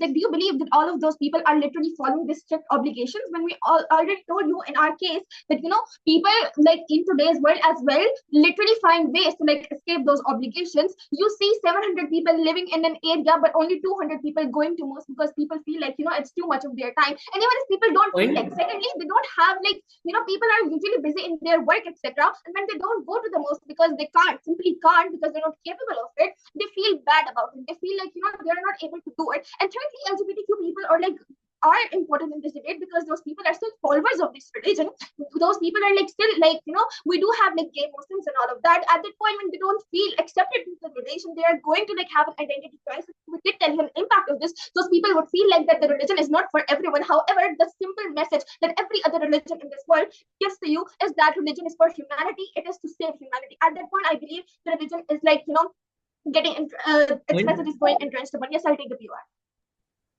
do you believe that all of those people are literally following the strict obligations? When we already told you in our case that, people like in today's world as well, literally find ways to like escape those obligations. You see 700 people living in an area, but only 200 people going to mosque because people feel like, it's too much of their time. And even if people don't feel like, secondly, they don't have like, people are usually busy in their work, etc. And when they don't go to the mosque because they simply can't because they're not capable of it, they feel bad about it. They feel like, they're not able to do it. And thirdly, LGBTQ people are important in this debate because those people are still followers of this religion. Those people are like still like, we do have like gay Muslims and all of that. At that point when they don't feel accepted in the religion, they are going to like have an identity crisis. We did tell you an impact of this. Those people would feel like that the religion is not for everyone. However, the simple message that every other religion in this world gives to you is that religion is for humanity. It is to save humanity. At that point, I believe the religion is like, getting its message is going entrenched. But yes, I'll take the POI.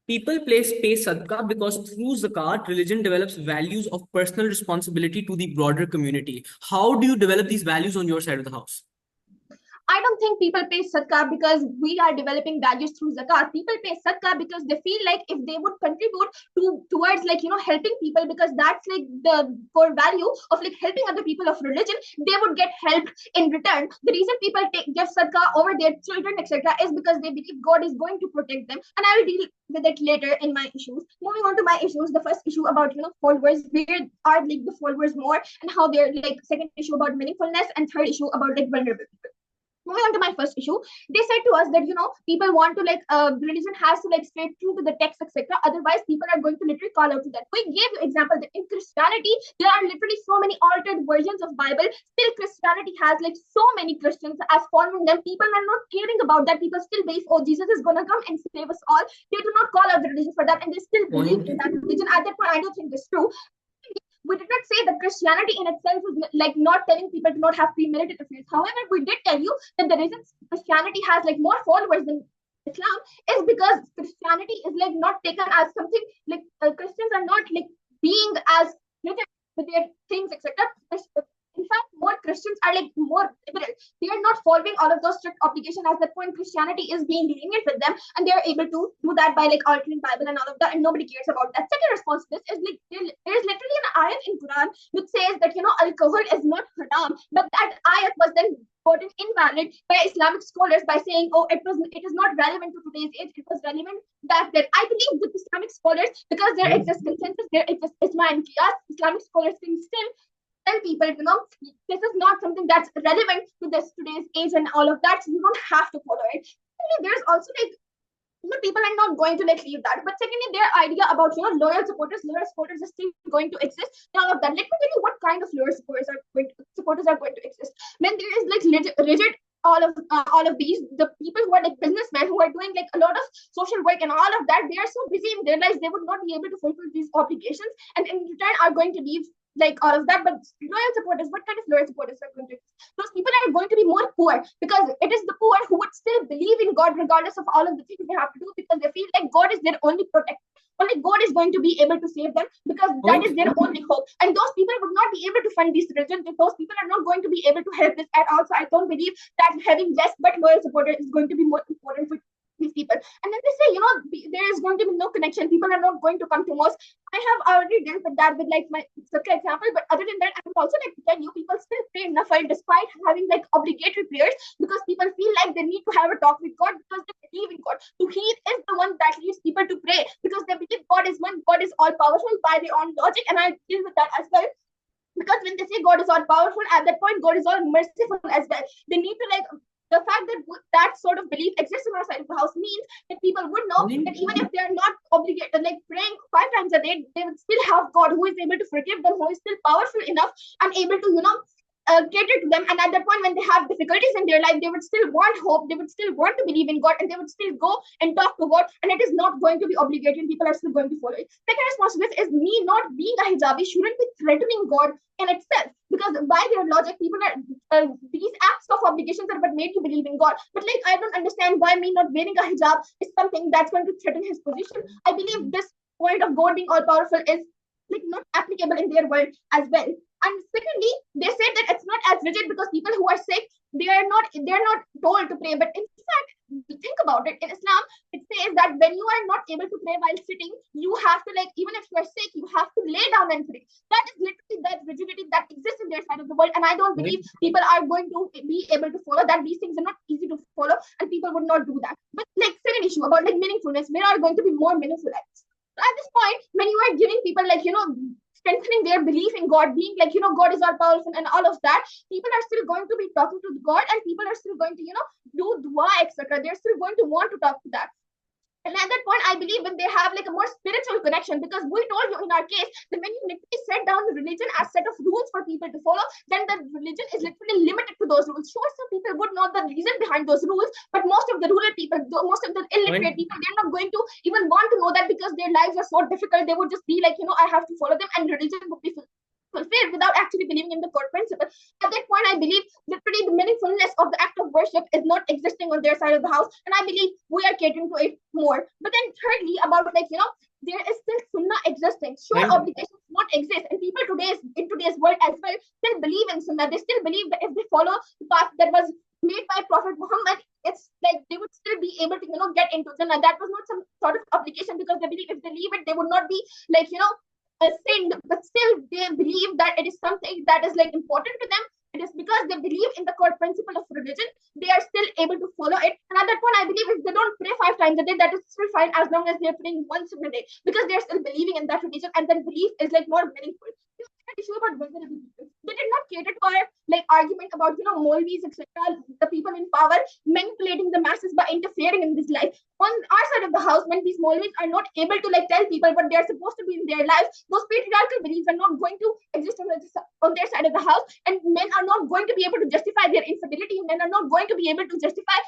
People pay sadaqah because through zakat, religion develops values of personal responsibility to the broader community. How do you develop these values on your side of the house? I don't think people pay sadaqah because we are developing values through zakat. People pay sadaqah because they feel like if they would contribute towards like, helping people, because that's like the core value of like helping other people of religion, they would get helped in return. The reason people give sadaqah over their children, etc., is because they believe God is going to protect them. And I will deal with it later in my issues. Moving on to my issues, the first issue about, followers, where are like the followers more and how they're like, second issue about meaningfulness, and third issue about like vulnerable people. Moving on to my first issue, they said to us that people want to like religion has to like stay true to the text, etc. Otherwise, people are going to literally call out to that. We gave you example that in Christianity there are literally so many altered versions of Bible. Still, Christianity has like so many Christians as following them. People are not caring about that. People still believe, oh, Jesus is gonna come and save us all. They do not call out the religion for that, and they still believe in that religion. At that point, I don't think this is true. We did not say that Christianity in itself is like not telling people to not have premeditated affairs. However, we did tell you that the reason Christianity has like more followers than Islam is because Christianity is like not taken as something like Christians are not like being as with their things, etc. In fact, more Christians are like more liberal. They are not following all of those strict obligations. At that point, Christianity is being lenient with them, and they are able to do that by like altering Bible and all of that, and nobody cares about that. Second response to this is like there is literally an ayat in Quran which says that alcohol is not haram, but that ayat was then voted invalid by Islamic scholars by saying, oh, it is not relevant to today's age. It was relevant back then. I believe with Islamic scholars, because there exists consensus, there exists ijma and qiyas, Islamic scholars can still tell people, this is not something that's relevant to this today's age and all of that. So you don't have to follow it. There's also like people are not going to like leave that. But secondly, their idea about loyal supporters are still going to exist. All of that. Let me tell you what kind of loyal supporters are going to exist. When there is like rigid all of these, the people who are like businessmen who are doing like a lot of social work and all of that, they are so busy in their lives they would not be able to fulfill these obligations, and in return are going to leave like all of that. But loyal supporters, what kind of loyal supporters are going to exist? Those people are going to be more poor, because it is the poor who would still believe in God regardless of all of the things they have to do, because they feel like God is their only protector. Only God is going to be able to save them, because that is their only hope. And those people would not be able to fund these religions. Those people are not going to be able to help this at all. So I don't believe that having less but loyal supporters is going to be more important for these people. And then they say, there is going to be no connection. People are not going to come to mosque. I have already dealt with that with like my example. But other than that, I would also like to tell you, people still pray nafal despite having like obligatory prayers, because people feel like they need to have a talk with God, because they believe in God. Tawheed is the one that leads people to pray, because they believe God is one, God is all powerful by their own logic. And I deal with that as well. Because when they say God is all powerful, at that point, God is all merciful as well. They need to like, the fact that that sort of belief exists in our side of the house means that people would know that even if they are not obligated, like praying 5 times a day, they would still have God who is able to forgive them, who is still powerful enough and able to, cater to them. And at that point, when they have difficulties in their life, they would still want hope, they would still want to believe in God, and they would still go and talk to God. And it is not going to be obligatory, and people are still going to follow it. Second response to this is, me not being a hijabi shouldn't be threatening God in itself, because by their logic, people are these acts of obligations are what made you believe in God. But like, I don't understand why me not wearing a hijab is something that's going to threaten his position. I believe this point of God being all powerful is like not applicable in their world as well. And secondly, they said that it's not as rigid because people who are sick, they're not told to pray. But in fact, think about it, in Islam, it says that when you are not able to pray while sitting, you have to like, even if you are sick, you have to lay down and pray. That is literally that rigidity that exists in their side of the world. And I don't believe people are going to be able to follow that. These things are not easy to follow, and people would not do that. But like, second issue about like meaningfulness, where are going to be more meaningful acts? So at this point, when you are giving people like, strengthening their belief in God, being like, God is all powerful and all of that, people are still going to be talking to God, and people are still going to, do dua, etc. They're still going to want to talk to that. And at that point, I believe when they have like a more spiritual connection, because we told you in our case that when you literally set down the religion as set of rules for people to follow, then the religion is literally limited to those rules. Sure, some people would know the reason behind those rules, but most of the rural people, most of the illiterate people, they're not going to even want to know that, because their lives are so difficult. They would just be like, I have to follow them, and religion would be fulfilled without actually believing in the core principle. At that point, I believe literally the meaningfulness of the act of worship is not existing on their side of the house, and I believe we are catering to it more. But then thirdly, about like, there is still sunnah existing. Sure, obligations not exist, and people in today's world as well still believe in sunnah. They still believe that if they follow the path that was made by Prophet Muhammad, it's like they would still be able to, get into Jannah. That was not some sort of obligation, because they believe if they leave it, they would not be like, sinned, but still they believe that it is something that is like important to them. It is because they believe in the core principle of religion, they are still able to follow it. And at that point, I believe if they don't pray 5 times a day, that is still fine, as long as they're praying once in a day, because they're still believing in that religion, and that belief is like more meaningful. Issue about vulnerable people. They did not cater to our like argument about Maulvis, etc., the people in power manipulating the masses by interfering in this life. On our side of the house, when these Maulvis are not able to like tell people what they are supposed to be in their lives, those patriarchal beliefs are not going to exist on their side of the house, and men are not going to be able to justify their infidelity. Men are not going to be able to justify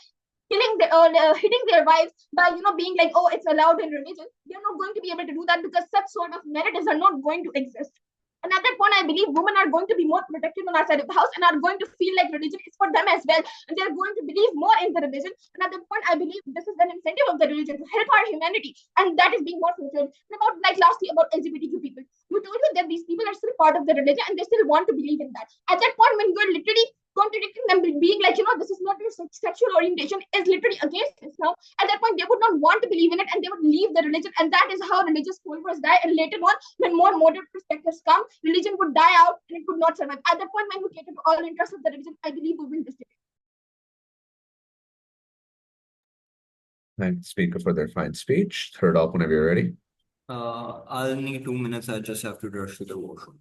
hitting their wives by being like, oh, it's allowed in religion. They're not going to be able to do that, because such sort of narratives are not going to exist. And at that point, I believe women are going to be more protected on our side of the house and are going to feel like religion is for them as well. And they're going to believe more in the religion. And at that point, I believe this is an incentive of the religion to help our humanity. And that is being more fulfilled. And about, like, lastly, about LGBTQ people. You told me that these people are still part of the religion and they still want to believe in that. At that point, when you're literally contradicting them, being like, this is not your sexual orientation, is literally against this now. At that point, they would not want to believe in it and they would leave the religion. And that is how religious followers die. And later on, when more modern perspectives come, religion would die out and it could not survive. At that point, when we cater to all interests of the religion, I believe we win this debate. Thank the speaker for their fine speech. Third up whenever you're ready. I'll need 2 minutes. I just have to rush to the washroom.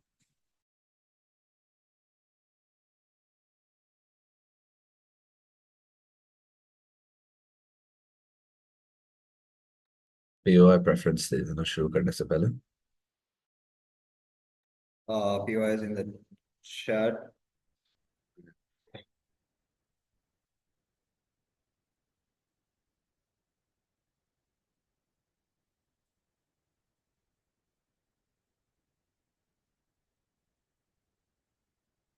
POI preference देना शुरू करने से पहले. POI is in the chat.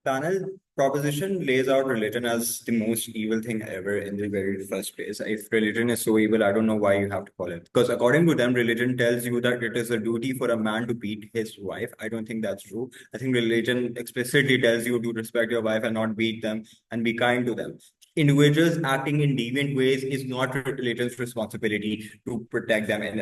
Panel proposition lays out religion as the most evil thing ever in the very first place. If religion is so evil, I don't know why you have to call it. Because according to them, religion tells you that it is a duty for a man to beat his wife. I don't think that's true. I think religion explicitly tells you to respect your wife and not beat them and be kind to them. Individuals acting in deviant ways is not religion's responsibility to protect them and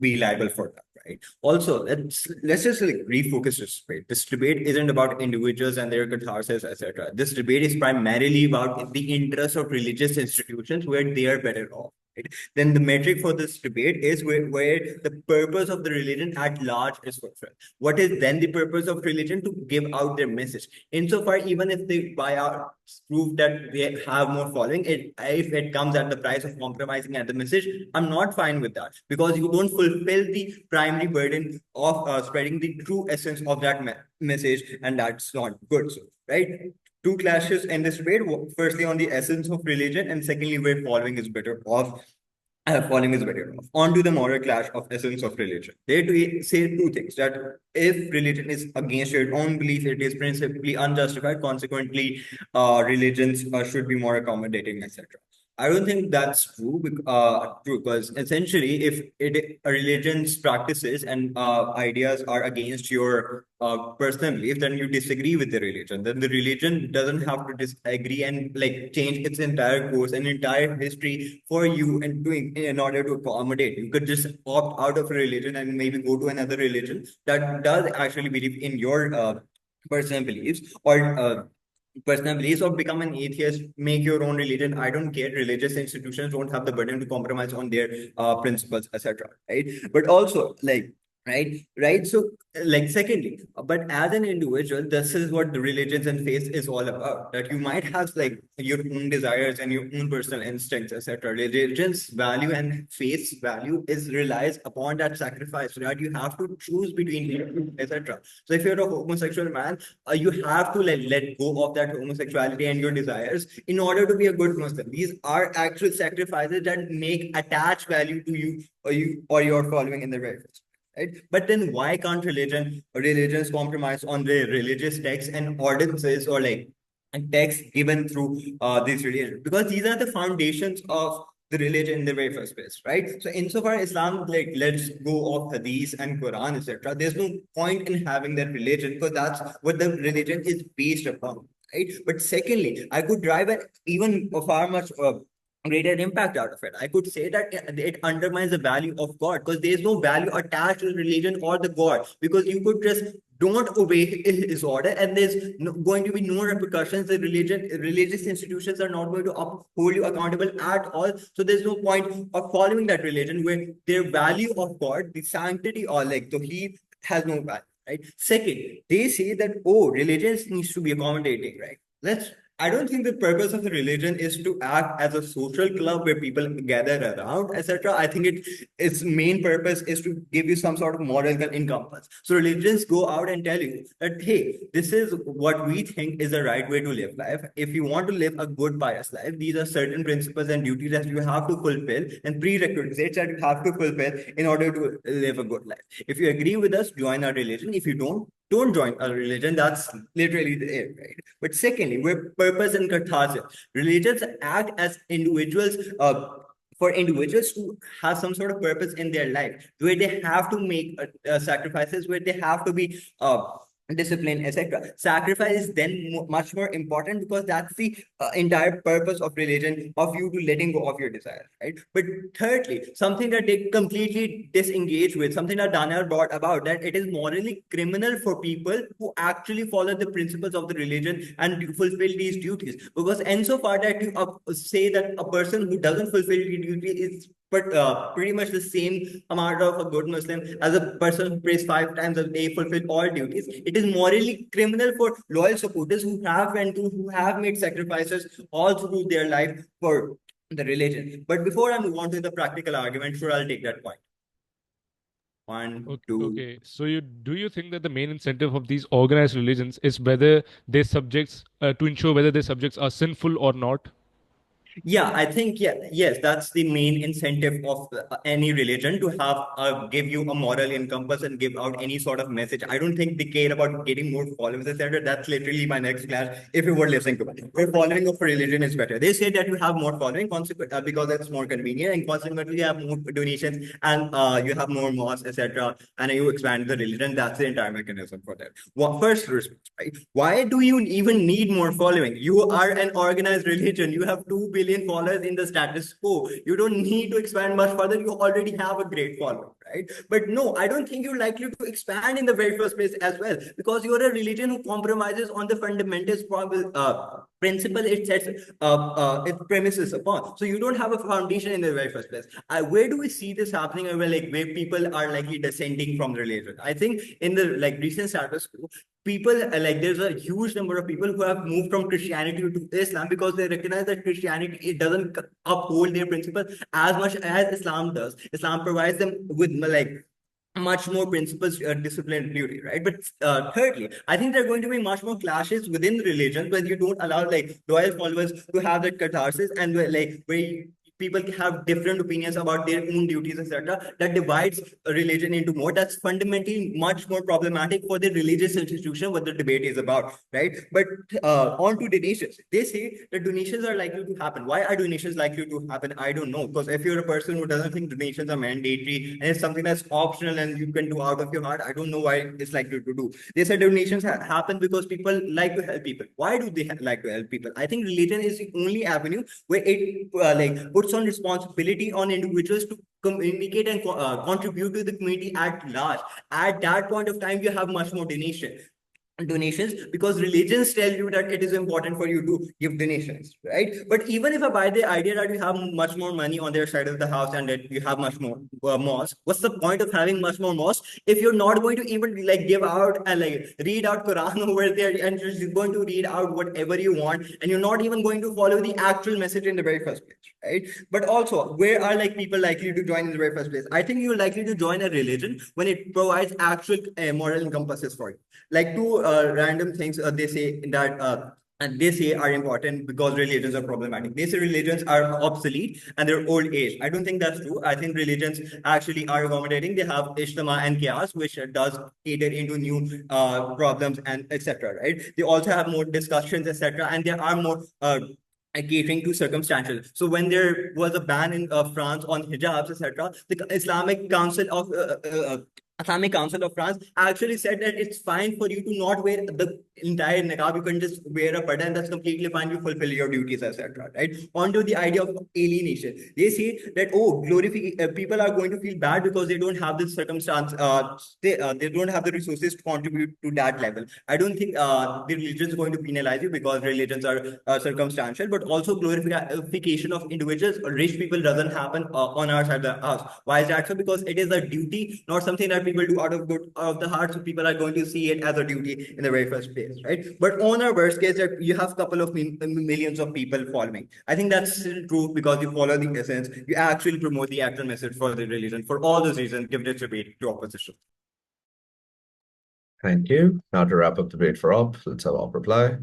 be liable for them. Right. Also, let's just like refocus this debate. This debate isn't about individuals and their catharsis, etc. This debate is primarily about the interests of religious institutions where they are better off. Right? Then the metric for this debate is where the purpose of the religion at large is fulfilled. What is then the purpose of religion? To give out their message. Insofar, even if they by our prove that they have more following, if it comes at the price of compromising at the message, I'm not fine with that, because you don't fulfill the primary burden of spreading the true essence of that message, and that's not good. So, right? Two clashes in this debate. Firstly, on the essence of religion, and secondly, where following is better off. Following is better off. On to the moral clash of essence of religion. They say two things: that if religion is against your own belief, it is principally unjustified. Consequently, religions should be more accommodating, etc. I don't think that's true, because essentially, if a religion's practices and ideas are against your personal belief, then you disagree with the religion. Then the religion doesn't have to disagree and like change its entire course and entire history for you and doing in order to accommodate. You could just opt out of a religion and maybe go to another religion that does actually believe in your personal beliefs, or personal beliefs, or become an atheist, make your own religion. I don't care. Religious institutions don't have the burden to compromise on their principles, etc. Right? But also, like, right. So, like, secondly, but as an individual, this is what the religions and faith is all about. That you might have like your own desires and your own personal instincts, etc. Religion's value and faith's value is relies upon that sacrifice. Right? You have to choose between, etc. So, if you're a homosexual man, you have to let go of that homosexuality and your desires in order to be a good Muslim. These are actual sacrifices that make attached value to you or your following in the very first. Right? But then why can't religions compromise on their religious texts and ordinances, or like texts given through these religions? Because these are the foundations of the religion in the very first place, right? So insofar Islam like lets go of Hadith and Quran, etc., there's no point in having that religion, because that's what the religion is based upon, right? But secondly, I could drive an even far much greater impact out of it. I could say that it undermines the value of God, because there's no value attached to the religion or the God, because you could just don't obey his order and there's going to be no repercussions. The religious institutions are not going to hold you accountable at all. So there's no point of following that religion where their value of God, the sanctity, or like Tawheed, has no value, right? Second, they say that, oh, religion needs to be accommodating, right? I don't think the purpose of the religion is to act as a social club where people gather around, etc. I think its main purpose is to give you some sort of moral compass. So religions go out and tell you that, hey, this is what we think is the right way to live life. If you want to live a good, pious life, these are certain principles and duties that you have to fulfill and prerequisites that you have to fulfill in order to live a good life. If you agree with us, join our religion. If you don't, don't join a religion. That's literally it, right? But secondly, where purpose and catharsis. Religions act as individuals, for individuals to have some sort of purpose in their life, where they have to make sacrifices, where they have to be discipline, etc. Sacrifice is then much more important, because that's the entire purpose of religion, of you to letting go of your desires, right? But thirdly, something that they completely disengage with, something that Daniel brought about, that it is morally criminal for people who actually follow the principles of the religion and fulfill these duties. Because insofar that you say that a person who doesn't fulfill the duty is pretty much the same amount of a good Muslim as a person who prays 5 times a day, fulfill all duties. It is morally criminal for loyal supporters who have made sacrifices all through their life for the religion. But before I move on to the practical argument, sure, I'll take that point. One, Okay, two. okay. So do you think that the main incentive of these organized religions is whether their subjects to ensure whether their subjects are sinful or not? Yeah, I think yes, that's the main incentive of any religion, to have give you a moral compass and give out any sort of message. I don't think they care about getting more followers, etc. That's literally my next class. If you were listening to me, where following of a religion is better. They say that you have more following, because it's more convenient, and consequently you have more donations, and you have more mosques, etc. And you expand the religion. That's the entire mechanism for that. First, right? Why do you even need more following? You are an organized religion. You have 2 billion followers in the status quo. You don't need to expand much further. You already have a great following, right? But no, I don't think you're likely to expand in the very first place as well, because you're a religion who compromises on the fundamentals principle it sets its premises upon. So you don't have a foundation in the very first place. Where do we see this happening? Where people are likely descending from religion? I think in the recent status quo, people there's a huge number of people who have moved from Christianity to Islam, because they recognize that Christianity, it doesn't uphold their principles as much as Islam does. Islam provides them with much more principles, discipline, and duty, right? But thirdly, I think there are going to be much more clashes within religions when you don't allow loyal followers to have that catharsis, and where people have different opinions about their own duties, etc. That divides a religion into more. That's fundamentally much more problematic for the religious institution, what the debate is about, right? But on to donations. They say that donations are likely to happen. Why are donations likely to happen? I don't know. Because if you're a person who doesn't think donations are mandatory and it's something that's optional and you can do out of your heart, I don't know why it's likely to do. They said donations happen because people like to help people. Why do they like to help people? I think religion is the only avenue where it puts on responsibility on individuals to communicate and contribute to the community at large. At that point of time, you have much more donations, because religions tell you that it is important for you to give donations, right? But even if I buy the idea that you have much more money on their side of the house and that you have much more mosque, what's the point of having much more mosque if you're not going to even give out and read out Quran over there, and you're just going to read out whatever you want, and you're not even going to follow the actual message in the very first place, right? But also, where are people likely to join in the very first place? I think you're likely to join a religion when it provides actual moral compasses for you. Two random things they say that and they say are important because religions are problematic. They say religions are obsolete and they're old age. I don't think that's true. I think religions actually are accommodating. They have Ishtama and Qiyas, which does cater into new problems and etc. Right? They also have more discussions, etc. And there are more catering to circumstantial. So when there was a ban in France on hijabs, etc., the Islamic Council of France actually said that it's fine for you to not wear the entire niqab. You can just wear a button. That's completely fine. You fulfill your duties, etc. Right? On to the idea of alienation. They say that people are going to feel bad because they don't have this circumstance. They don't have the resources to contribute to that level. I don't think the religion is going to penalize you because religions are circumstantial, but also glorification of individuals. Rich people doesn't happen on our side of the house. Why is that so? Because it is a duty, not something that people do out of good out of the heart. So people are going to see it as a duty in the very first place, right? But on our worst case, that you have a couple of millions of people following. I think that's still true because you follow the essence. You actually promote the actual message for the religion. For all those reasons, give this debate to opposition. Thank you. Now to wrap up debate for op, let's have op reply.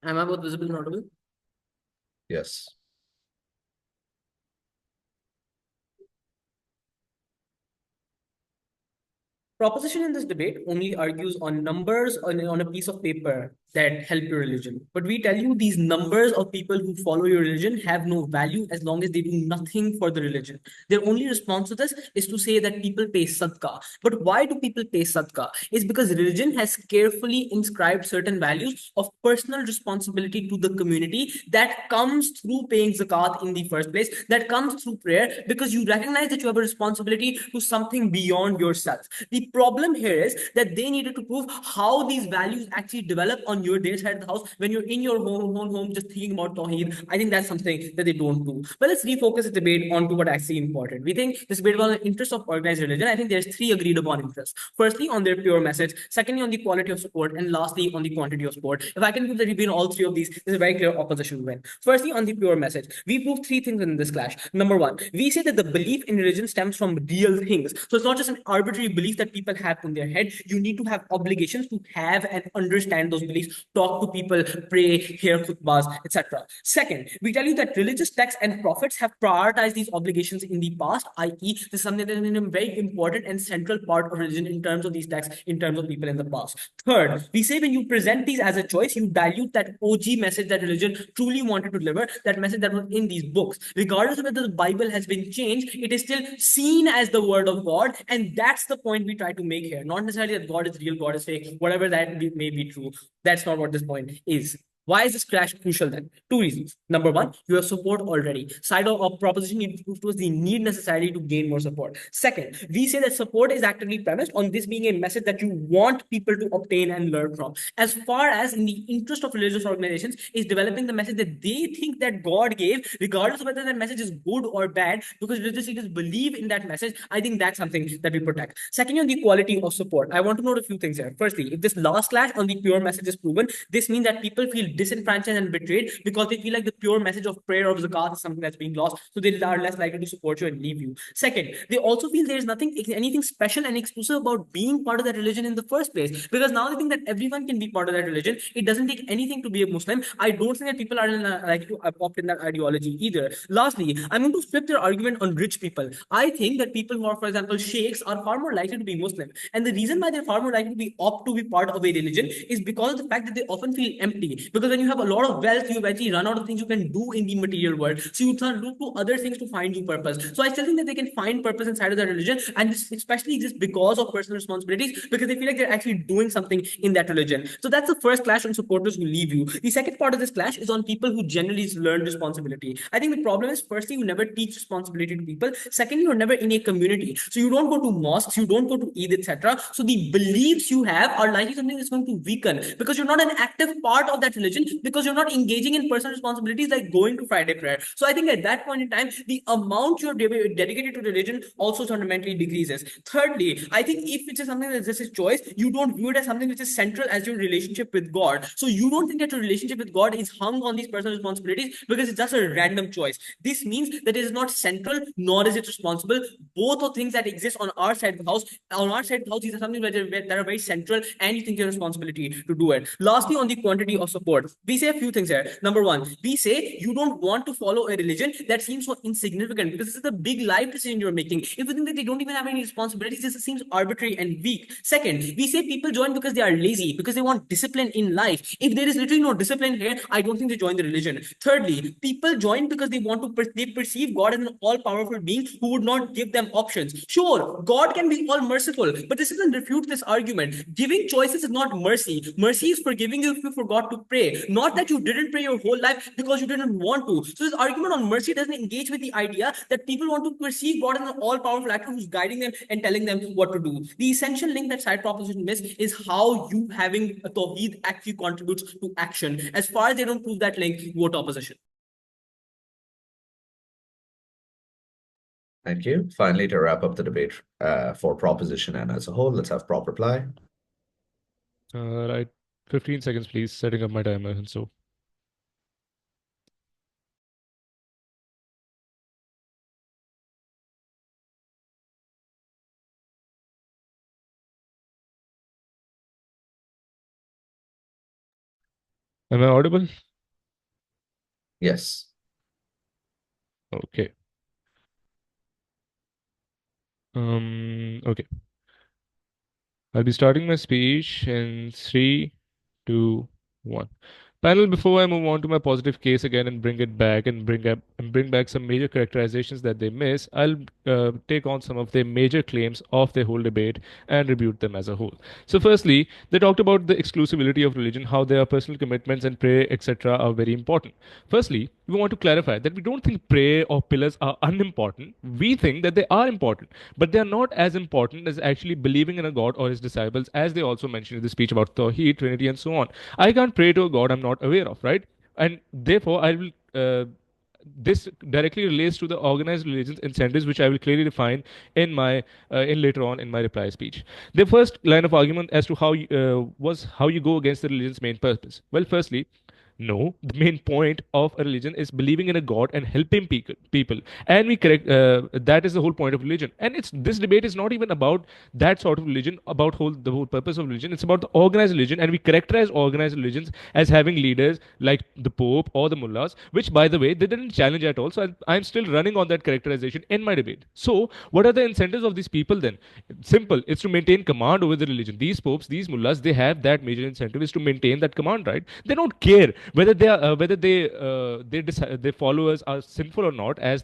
Am I both visible and audible? Yes. Proposition in this debate only argues on numbers on a piece of paper that help your religion. But we tell you these numbers of people who follow your religion have no value as long as they do nothing for the religion. Their only response to this is to say that people pay sadaqah. But why do people pay sadaqah? It's because religion has carefully inscribed certain values of personal responsibility to the community that comes through paying zakat in the first place, that comes through prayer, because you recognize that you have a responsibility to something beyond yourself. The problem here is that they needed to prove how these values actually develop on your their side of the house when you're in your home just thinking about Tawheed. I think that's something that they don't do. But let's refocus the debate onto what actually important. We think this debate about the interest of organized religion. I think there's three agreed upon interests. Firstly, on their pure message. Secondly, on the quality of support. And lastly, on the quantity of support. If I can prove that we win all three of these, there's a very clear opposition win. Firstly, on the pure message, we prove three things in this clash. Number one, we say that the belief in religion stems from real things. So it's not just an arbitrary belief that people have in their head. You need to have obligations to have and understand those beliefs, talk to people, pray, hear khutbahs, etc. Second, we tell you that religious texts and prophets have prioritized these obligations in the past, i.e., this is something that is a very important and central part of religion in terms of these texts, in terms of people in the past. Third, we say when you present these as a choice, you dilute that OG message that religion truly wanted to deliver, that message that was in these books. Regardless of whether the Bible has been changed, it is still seen as the word of God, and that's the point we try to make here. Not necessarily that God is real, God is fake, whatever that may be true. That's not what this point is. Why is this crash crucial then? Two reasons. Number one, you have support already. Side of proposition need to prove to us the need necessary to gain more support. Second, we say that support is actively premised on this being a message that you want people to obtain and learn from. As far as in the interest of religious organizations is developing the message that they think that God gave, regardless of whether that message is good or bad, because religious leaders believe in that message, I think that's something that we protect. Secondly, on the quality of support, I want to note a few things here. Firstly, if this last clash on the pure message is proven, this means that people feel disenfranchised and betrayed because they feel like the pure message of prayer or zakat is something that's being lost, so they are less likely to support you and leave you. Second, they also feel there is anything special and exclusive about being part of that religion in the first place, because now they think that everyone can be part of that religion. It doesn't take anything to be a Muslim. I don't think that people are likely to opt in that ideology either. Lastly, I'm going to flip their argument on rich people. I think that people who are, for example, sheikhs are far more likely to be Muslim, and the reason why they're far more likely to be opt to be part of a religion is because of the fact that they often feel empty. Because when you have a lot of wealth, you eventually run out of things you can do in the material world, so you turn look to other things to find you purpose. So I still think that they can find purpose inside of their religion, and this especially exists because of personal responsibilities, because they feel like they're actually doing something in that religion. So that's the first clash on supporters who leave you. The second part of this clash is on people who generally learn responsibility. I think the problem is, firstly, you never teach responsibility to people. Secondly, you're never in a community, so you don't go to mosques, you don't go to Eid, etc. So the beliefs you have are likely something that's going to weaken because you're not an active part of that religion, because you're not engaging in personal responsibilities like going to Friday prayer. So I think at that point in time, the amount you're dedicated to religion also fundamentally decreases. Thirdly, I think if it is something that this is choice, you don't view it as something which is central as your relationship with God. So you don't think that your relationship with God is hung on these personal responsibilities because it's just a random choice. This means that it is not central, nor is it responsible. Both are things that exist on our side of the house. On our side of the house, these are something that are very central, and you think your responsibility to do it. Lastly, on the quantity of support, we say a few things here. Number one, we say you don't want to follow a religion that seems so insignificant, because this is a big life decision you're making. If you think that they don't even have any responsibilities, this seems arbitrary and weak. Second, we say people join because they are lazy, because they want discipline in life. If there is literally no discipline here, I don't think they join the religion. Thirdly, people join because they want to they perceive God as an all-powerful being who would not give them options. Sure, God can be all merciful, but this doesn't refute this argument. Giving choices is not mercy. Mercy is forgiving you if you forgot to pray, not that you didn't pray your whole life because you didn't want to. So this argument on mercy doesn't engage with the idea that people want to perceive God as an all-powerful actor who's guiding them and telling them what to do. The essential link that side proposition miss is how you having a tawheed actually contributes to action. As far as they don't prove that link, vote opposition. Thank you. Finally, to wrap up the debate for proposition and as a whole, let's have prop reply. Right. 15 seconds, please. Setting up my timer. And so, Am I audible? Yes. Okay. Okay. I'll be starting my speech in three, two, one. Panel, before I move on to my positive case again and bring it back and bring back some major characterizations that they miss, I'll take on some of their major claims of their whole debate and rebut them as a whole. So, firstly, they talked about the exclusivity of religion, how their personal commitments and prayer, etc., are very important. Firstly, we want to clarify that we don't think prayer or pillars are unimportant. We think that they are important, but they are not as important as actually believing in a God or his disciples, as they also mentioned in the speech about Tawheed, Trinity, and so on. I can't pray to a God I'm not aware of, right? And therefore, I will. This directly relates to the organized religions incentives, which I will clearly define in my in later on in my reply speech. The first line of argument as to was how you go against the religion's main purpose. Well, firstly, no, the main point of a religion is believing in a God and helping people. And we correct that is the whole point of religion. And it's this debate is not even about that sort of religion, about the whole purpose of religion. It's about the organized religion, and we characterize organized religions as having leaders like the Pope or the mullahs, which, by the way, they didn't challenge at all. So I'm still running on that characterization in my debate. So what are the incentives of these people then? Simple. It's to maintain command over the religion. These popes, these mullahs, they have that major incentive is to maintain that command, right? They don't care whether their followers are sinful or not, as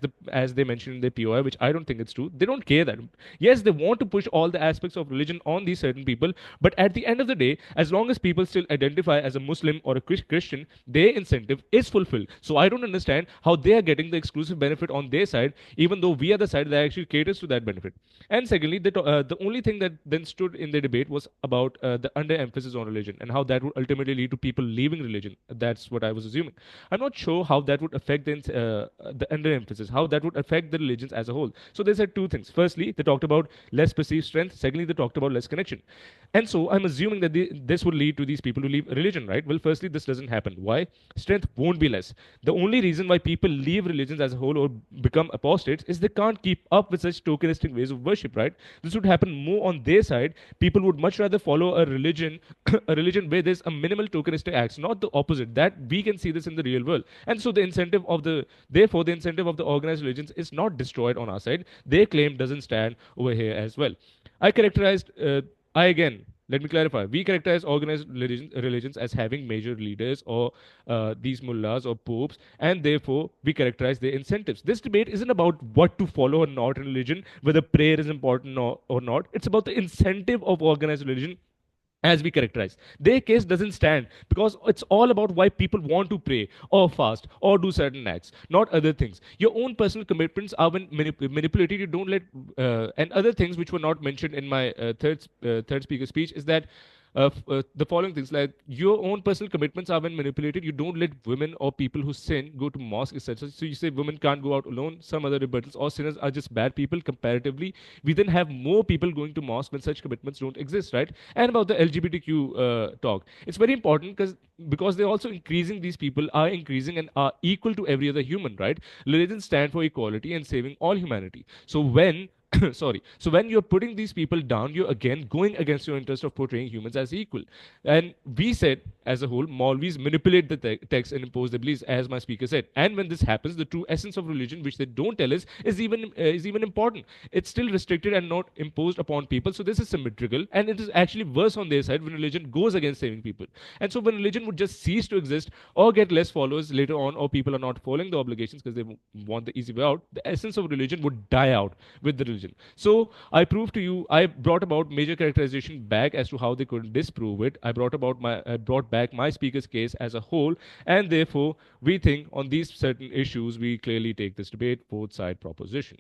they mentioned in their POI, which I don't think it's true. They don't care that. Yes, they want to push all the aspects of religion on these certain people, but at the end of the day, as long as people still identify as a Muslim or a Christian, their incentive is fulfilled. So I don't understand how they are getting the exclusive benefit on their side, even though we are the side that actually caters to that benefit. And secondly, the only thing that then stood in the debate was about the underemphasis on religion and how that would ultimately lead to people leaving religion. That's what I was assuming. I'm not sure how that would affect the underemphasis, how that would affect the religions as a whole. So they said two things. Firstly, they talked about less perceived strength. Secondly, they talked about less connection. And so I'm assuming that this would lead to these people to leave religion, right? Well, firstly, this doesn't happen. Why? Strength won't be less. The only reason why people leave religions as a whole or become apostates is they can't keep up with such tokenistic ways of worship, right? This would happen more on their side. People would much rather follow a religion, a religion where there's a minimal tokenistic acts, not the opposite. That we can see this in the real world. And so therefore, the incentive of the organized religions is not destroyed on our side. Their claim doesn't stand over here as well. I characterized, I again, let me clarify. We characterize organized religions as having major leaders or these mullahs or popes, and therefore we characterize their incentives. This debate isn't about what to follow or not in religion, whether prayer is important or not. It's about the incentive of organized religion as we characterize. Their case doesn't stand because it's all about why people want to pray or fast or do certain acts, not other things. Your own personal commitments are when manipulated. You don't let and other things which were not mentioned in my third speaker speech is that the following things like your own personal commitments are when manipulated. You don't let women or people who sin go to mosque, etc. So you say women can't go out alone. Some other rebuttals or sinners are just bad people comparatively. We then have more people going to mosque when such commitments don't exist, right? And about the LGBTQ talk, it's very important because they're also increasing. These people are increasing and are equal to every other human, right? Religions stand for equality and saving all humanity. So when sorry. So when you're putting these people down, you're again going against your interest of portraying humans as equal. And we said, as a whole, Maulvis manipulate the text and impose their beliefs, as my speaker said. And when this happens, the true essence of religion, which they don't tell us, is even important. It's still restricted and not imposed upon people. So this is symmetrical, and it is actually worse on their side when religion goes against saving people. And so when religion would just cease to exist or get less followers later on, or people are not following the obligations because they want the easy way out, the essence of religion would die out with the religion. So I proved to you, I brought about major characterization back as to how they could disprove it. I brought back my speaker's case as a whole, and therefore we think on these certain issues we clearly take this debate both side proposition.